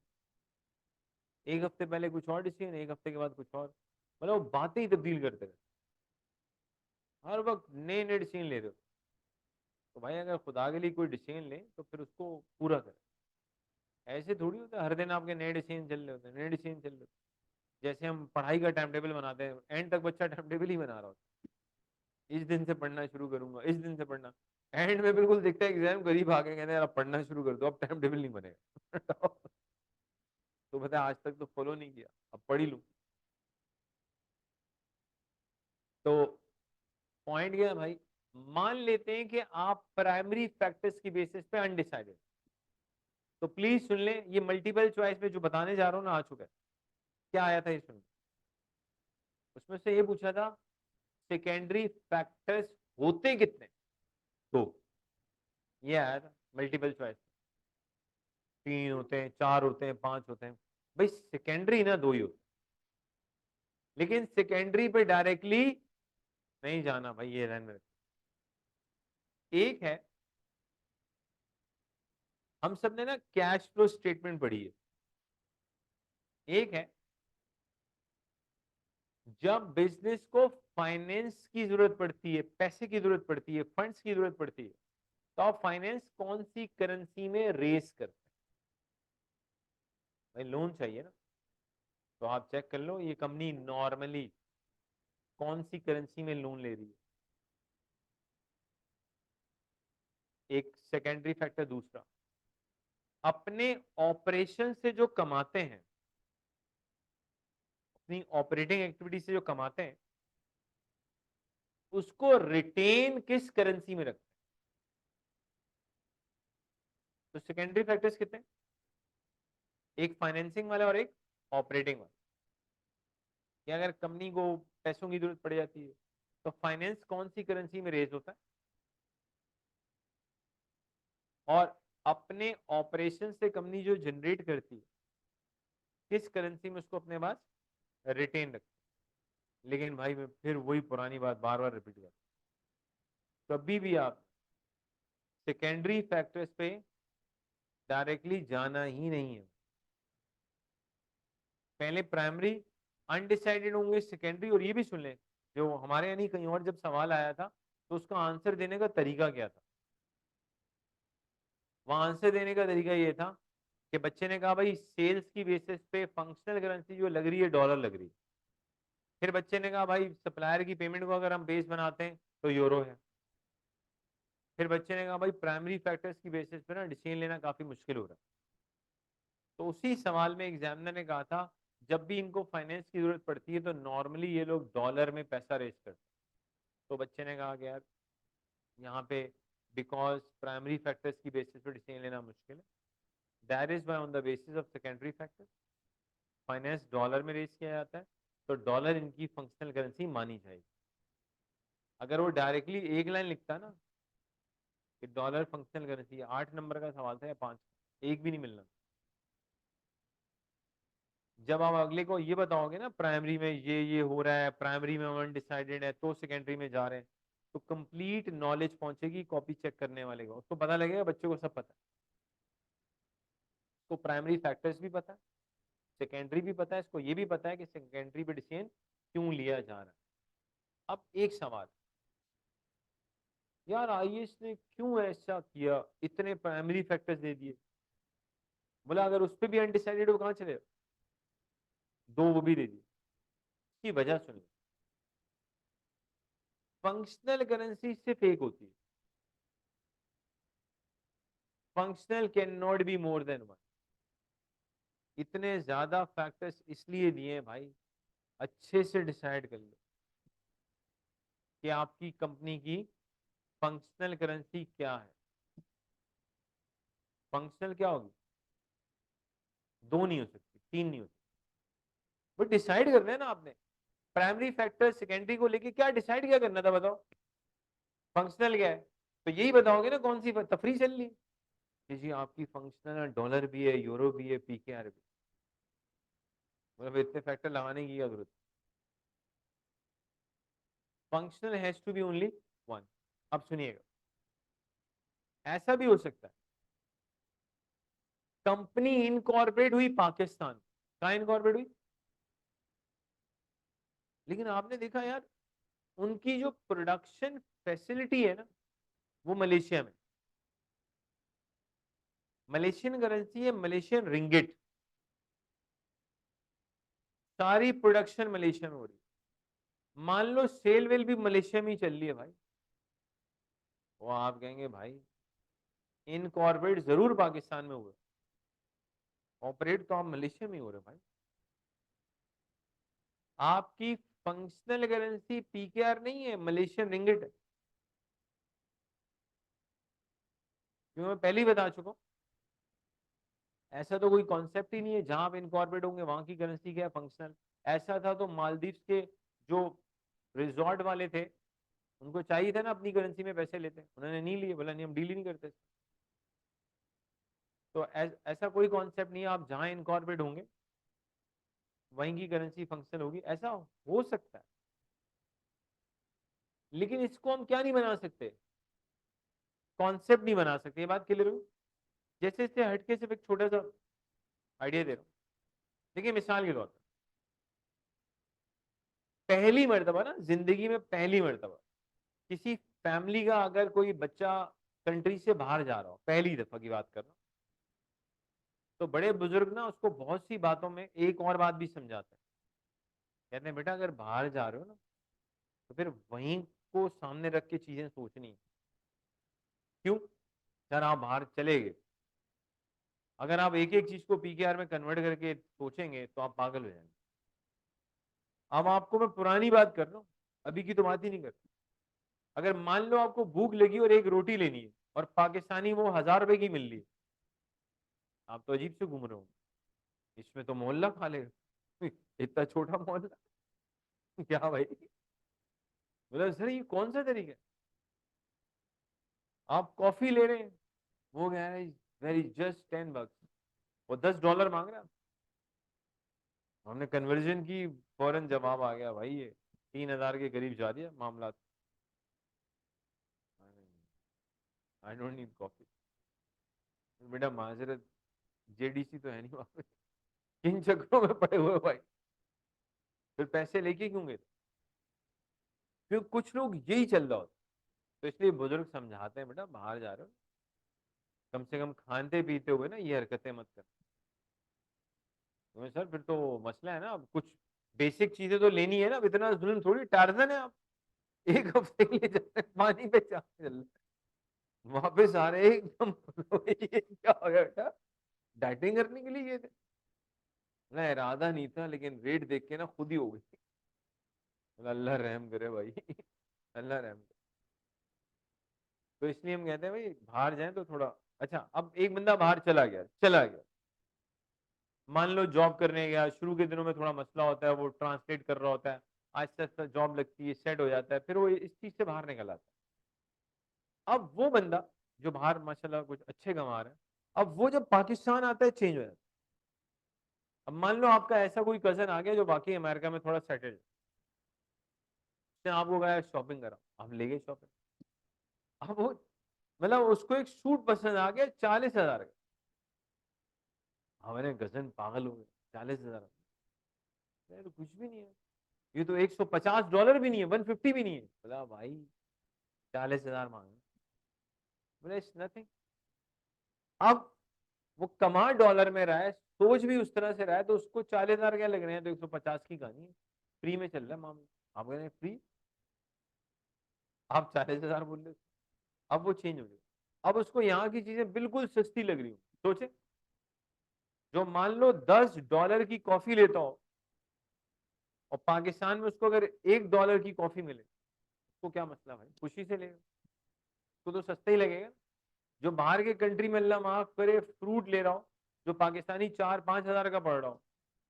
एक हफ्ते पहले कुछ और डिसीजन, एक हफ्ते के बाद कुछ और, मतलब वो बातें ही तब्दील करते रहते, हर वक्त नए नए डिसीजन ले रहे हो। तो भाई अगर खुदा के लिए कोई डिसीजन ले तो फिर उसको पूरा करें, ऐसे थोड़ी होता है हर दिन आपके नए डिसीजन चल रहे होते हैं, नए डिसीजन चल रहे होते हैं। जैसे हम पढ़ाई का टाइम टेबल बनाते हैं, एंड तक बच्चा टाइम टेबल ही बना रहा होता है, इस दिन से पढ़ना शुरू करूंगा, इस दिन से पढ़ना, एंड में बिल्कुल दिखता है एग्जाम करीब आ गए, कहते हैं यार अब पढ़ना शुरू कर दो, अब टाइम टेबल नहीं बनेगा। तो बताया आज तक तो फॉलो नहीं किया, अब पढ़ ही लूं। तो पॉइंट क्या है भाई, मान लेते हैं कि आप प्राइमरी फैक्टर्स की बेसिस पे अनडिसाइडेड, तो प्लीज सुन लें, ये मल्टीपल चॉइस में जो बताने जा रहा हूं ना आ चुका है। क्या आया था ये सुन, उसमें से ये पूछा था सेकेंडरी फैक्टर्स होते कितने, दो, ये आया था मल्टीपल चॉइस। 3 होते हैं, 4 होते हैं, 5 होते हैं, भाई सेकेंडरी ना 2 ही होते, लेकिन सेकेंडरी पे डायरेक्टली नहीं जाना भाई, ये रहने में। एक है, हम सब ने ना कैश फ्लो स्टेटमेंट पढ़ी है, एक है जब बिजनेस को फाइनेंस की जरूरत पड़ती है, पैसे की जरूरत पड़ती है, फंड्स की जरूरत पड़ती है, तो आप फाइनेंस कौन सी करेंसी में रेस करते हैं, भाई लोन चाहिए ना, तो आप चेक कर लो ये कंपनी नॉर्मली कौन सी करेंसी में लोन ले रही है, एक सेकेंडरी फैक्टर। दूसरा, अपने ऑपरेशन से जो कमाते हैं, अपनी ऑपरेटिंग एक्टिविटी से जो कमाते हैं, उसको रिटेन किस करेंसी में रखते हैं। तो सेकेंडरी फैक्टर्स कितने, एक फाइनेंसिंग वाला और एक ऑपरेटिंग वाला। कि अगर कंपनी को पैसों की जरूरत पड़ जाती है तो फाइनेंस कौन सी करेंसी में रेज होता है, और अपने ऑपरेशन से कंपनी जो जनरेट करती है किस करेंसी में उसको अपने पास रिटेन रखते हैं। लेकिन भाई मैं फिर वही पुरानी बात बार बार रिपीट करता हूं, कभी भी आप सेकेंडरी फैक्टर्स पे डायरेक्टली जाना ही नहीं है, पहले प्राइमरी, अनडिसाइडेड होंगे सेकेंडरी। और ये भी सुन लें, जो हमारे यानी कहीं और जब सवाल आया था तो उसका आंसर देने का तरीका क्या था। वहां आंसर देने का तरीका ये था कि बच्चे ने कहा भाई सेल्स की बेसिस पे फंक्शनल करेंसी जो लग रही है डॉलर लग रही है। फिर बच्चे ने कहा भाई सप्लायर की पेमेंट को अगर हम बेस बनाते हैं तो यूरो है। फिर बच्चे ने कहा भाई प्राइमरी फैक्टर्स की बेसिस पे ना डिसीजन लेना काफी मुश्किल हो रहा है। तो उसी सवाल में एग्जामिनर ने कहा था जब भी इनको फाइनेंस की जरूरत पड़ती है तो नॉर्मली ये लोग डॉलर में पैसा रेज करते हैं। तो बच्चे ने कहा कि यार यहाँ पे बिकॉज प्राइमरी फैक्टर्स की बेसिस पे डिसीजन लेना मुश्किल है, that is why on the basis of secondary factors finance dollar में रेज किया जाता है। तो डॉलर इनकी फंक्शनल करेंसी मानी जाएगी। अगर वो डायरेक्टली एक लाइन लिखता ना कि डॉलर फंक्शनल करेंसी, 8 नंबर का सवाल था या 5, एक भी नहीं मिलना। जब आप अगले को ये बताओगे ना प्राइमरी में ये हो रहा है, प्राइमरी में अनडिसाइडेड है तो सेकेंडरी में जा रहे हैं, तो कंप्लीट नॉलेज पहुंचेगी कॉपी चेक करने वाले को, उसको पता लगेगा बच्चे को सब पता है। तो प्राइमरी फैक्टर्स भी पता है, सेकेंडरी भी पता है, इसको ये भी पता है कि सेकेंडरी पे डिसीजन क्यों लिया जा रहा है। अब एक सवाल, यार आईएएस ने क्यों ऐसा किया, इतने प्राइमरी फैक्टर्स दे दिए। बोला अगर उस पर भी अनडिसाइडेड हो कहाँ चले, दो वो भी दे दिए। इसकी वजह सुनिए, फंक्शनल करेंसी सिर्फ एक होती है, functional can not be more than one. इतने ज्यादा फैक्टर्स इसलिए दिए हैं भाई, अच्छे से डिसाइड कर लो कि आपकी कंपनी की फंक्शनल करेंसी क्या है। फंक्शनल क्या होगी, दो नहीं हो सकती, तीन नहीं हो सकती। वो डिसाइड करना है ना आपने, प्राइमरी फैक्टर सेकेंडरी को लेके क्या डिसाइड क्या करना था बताओ, फंक्शनल क्या है। तो यही बताओगे ना कौन सी तफरी चल रही है कि जी आपकी फंक्शनल डॉलर भी है, यूरो भी है, पीकेआर भी। मतलब इतने फैक्टर लगाने की क्या जरूरत। Functional has to be only one. अब सुनिएगा, ऐसा भी हो सकता है कंपनी इनकॉर्पोरेट हुई पाकिस्तान, कहाँ इनकॉर्पोरेट हुई, लेकिन आपने देखा यार उनकी जो प्रोडक्शन फैसिलिटी है ना वो मलेशिया में, मलेशियन करेंसी है, मलेशियन रिंगिट, सारी प्रोडक्शन मलेशिया में हो रही है। मान लो सेल वेल भी मलेशिया में ही चल रही है भाई, वो आप कहेंगे भाई इनकॉर्पोरेट जरूर पाकिस्तान में हुआ, ऑपरेट तो आप मलेशिया में ही हो रहे भाई। आपकी फंक्शनल करेंसी पीकेआर नहीं है, मलेशियन रिंगिट है। क्यों, मैं पहले ही बता चुका हूं, ऐसा तो कोई कॉन्सेप्ट ही नहीं है जहां आप इनकॉर्पोरेट होंगे वहां की करेंसी क्या है, फंक्शनल। ऐसा था तो मालदीव्स के जो रिजॉर्ट वाले थे उनको चाहिए था ना अपनी करेंसी में पैसे लेते, उन्होंने नहीं लिए, बोला नहीं हम डील ही नहीं करते। तो ऐसा कोई कॉन्सेप्ट नहीं है, आप जहां इनकॉर्पोरेट होंगे वहीं की करेंसी फंक्शनल होगी, ऐसा हो सकता है। लेकिन इसको हम क्या नहीं बना सकते, कॉन्सेप्ट नहीं बना सकते, ये बात क्लियर हुई। जैसे इससे हटके सिर्फ एक छोटा सा आइडिया दे रहा हूँ। देखिए मिसाल के तौर पर, पहली मर्तबा ना जिंदगी में पहली मर्तबा किसी फैमिली का अगर कोई बच्चा कंट्री से बाहर जा रहा हो, पहली दफा की बात कर रहा हूँ, तो बड़े बुजुर्ग ना उसको बहुत सी बातों में एक और बात भी समझाते हैं। कहते हैं बेटा अगर बाहर जा रहे हो ना तो फिर वहीं को सामने रख के चीजें सोचनी है। क्यों, सर आप बाहर चले गए, अगर आप एक एक चीज को पीकेआर में कन्वर्ट करके सोचेंगे तो आप पागल हो जाएंगे। अब आपको मैं पुरानी बात कर रहा हूँ, अभी की तो बात ही नहीं कर रहा। अगर मान लो आपको भूख लगी और एक रोटी लेनी है और पाकिस्तानी वो 1000 रुपए की मिल रही है, आप तो अजीब से घूम रहे हो, इसमें तो मोहल्ला खा लेगा। इतना छोटा मोहल्ला। क्या भाई, बोला सर ये कौन सा तरीका है, आप कॉफी ले रहे हैं, वो कह रहे हैं वेरी जस्ट $10, वो $10 मांग रहा है। हमने कन्वर्जन की, फौरन जवाब आ गया भाई ये 3000 के करीब जा रही है मामला। I don't need coffee. बेटा माजरत, जेडीसी तो है नहीं वहां पे, किन चक्रों में पड़े हुए हो भाई। फिर पैसे लेके क्यों गए? क्योंकि कुछ लोग यही चल रहा होता। तो इसलिए बुजुर्ग समझाते हैं, बेटा बाहर जा रहे हो, कम से कम खाते पीते हुए ना ये हरकतें मत कर। तो सर फिर तो मसला है ना, अब कुछ बेसिक चीजें तो लेनी है ना, अब इतना जुल्म थोड़ी, टार्जन है आप। एक हफ्ते के लिए जा रहे हैं, पानी पे चल रहे हैं, वापस आ रहे हैं एकदम ये क्या हो गया बेटा? डाइटिंग करने के लिए गए थे? ना इरादा नहीं था, लेकिन रेट देख के ना खुद ही हो गई। अल्लाह रहम करे भाई अल्लाह रहम करे। तो इसलिए हम कहते हैं भाई बाहर जाएं तो थोड़ा। अच्छा, अब एक बंदा बाहर चला गया, मान लो जॉब करने गया, शुरू के दिनों में थोड़ा मसला होता है, वो ट्रांसलेट कर रहा होता है, आहिस्ता आहिस्ता जॉब लगती है, सेट हो जाता है, फिर वो इस चीज से बाहर निकल आता है। अब वो बंदा जो बाहर माशाल्लाह कुछ अच्छे कमा रहा है, अब वो जब पाकिस्तान आता है चेंज हो जाता है। अब मान लो आपका ऐसा कोई कजन आ गया जो बाकी अमेरिका में थोड़ा सेटल्ड, उसने आपको कहा शॉपिंग करा, आप ले गए शॉपिंग। अब वो मतलब उसको एक सूट पसंद आ गया 40,000 का, हमारे गजन पागल हो गए, 40,000 तो कुछ भी नहीं है, ये तो $150 भी नहीं है, 150 भी नहीं है। बोला भाई 40,000 मांगे, बोले इट्स नथिंग। अब वो कमा डॉलर में रहा है, सोच भी उस तरह से रहा है, तो उसको 40,000 क्या लग रहे हैं, तो 150 की कहानी है, फ्री में चल रहा है मामला। आप कह रहे हैं फ्री, आप 40,000 बोल रहे हो। अब वो चेंज हो गया, अब उसको यहाँ की चीजें बिल्कुल सस्ती लग रही हो। सोचे, जो मान लो $10 की कॉफी लेता हो, और पाकिस्तान में उसको अगर $1 की कॉफी मिले, तो क्या मसला भाई, खुशी से लेगा, उसको तो सस्ता ही लगेगा। जो बाहर के कंट्री में अल्लाह माफ करे फ्रूट ले रहा हो, जो पाकिस्तानी 4-5 हजार का पड़ रहा हो,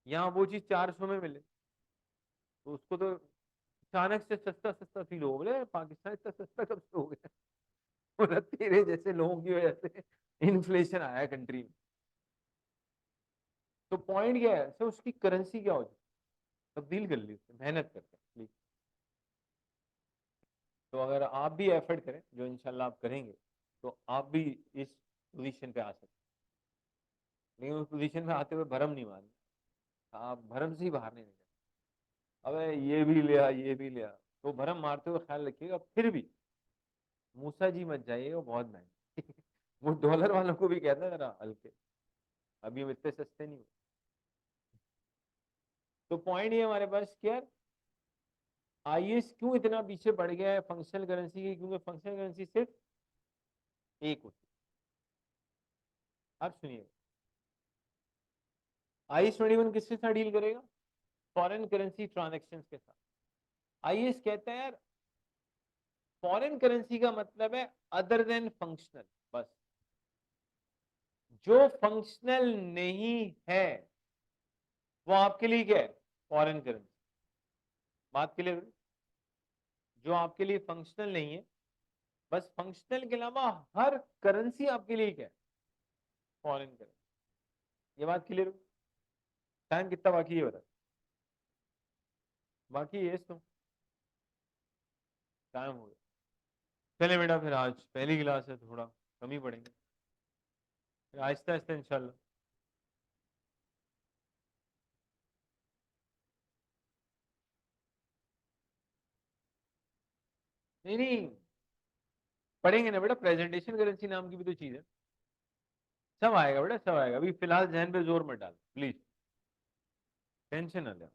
यहाँ वो चीज 400 में मिले, तो उसको तो अचानक से सस्ता सस्ता फील हो, बोले पाकिस्तान इतना सस्ता कब से हो गया? बोला तेरे जैसे लोगों की वजह से इन्फ्लेशन आया कंट्री में। तो पॉइंट क्या है, सर उसकी करेंसी क्या हो जाए, तब्दील कर ली उसने मेहनत करके प्लीज। तो अगर आप भी एफर्ट करें, जो इंशाल्लाह आप करेंगे, तो आप भी इस पोजीशन पे आ सकते हैं। लेकिन उस पोजीशन पे आते हुए भरम नहीं मारना, आप भरम से ही बाहर नहीं निकले। अबे ये भी लिया ये भी लिया, तो भरम मारते हुए ख्याल रखिएगा, फिर भी मूसा जी मत जाइए, वो बहुत महंगे वो डॉलर वालों को भी कहता है जरा हल्के, अभी हम इतने सस्ते नहीं हो। तो पॉइंट ये हमारे पास क्या, आईएस क्यों इतना पीछे बढ़ गया है फंक्शनल करेंसी की, क्योंकि फंक्शनल करेंसी सिर्फ एक होती है। आप सुनिए, IS-21 किसके साथ डील करेगा, फॉरेन करेंसी ट्रांजेक्शन के साथ। आईएस कहता है यार फॉरेन करेंसी का मतलब है अदर देन फंक्शनल, बस जो फंक्शनल नहीं है वो आपके लिए क्या है, फॉरेन करेंसी। बात क्लियर, जो आपके लिए फंक्शनल नहीं है, बस फंक्शनल के अलावा हर करेंसी आपके लिए क्या है, फॉरेन करेंसी। ये बात क्लियर, टाइम कितना बाकी है बता, बाकी है तो टाइम हो गया। चले बेटा, फिर आज पहली क्लास है, थोड़ा कम ही पढ़ेंगे, फिर आहिस्ता आहिस्ता इंशाल्लाह। नहीं नहीं, पढ़ेंगे ना बेटा, प्रेजेंटेशन करेंसी नाम की भी तो चीज है, सब आएगा बेटा सब आएगा, अभी फिलहाल जहन पे जोर मत डाल प्लीज, टेंशन ना ले।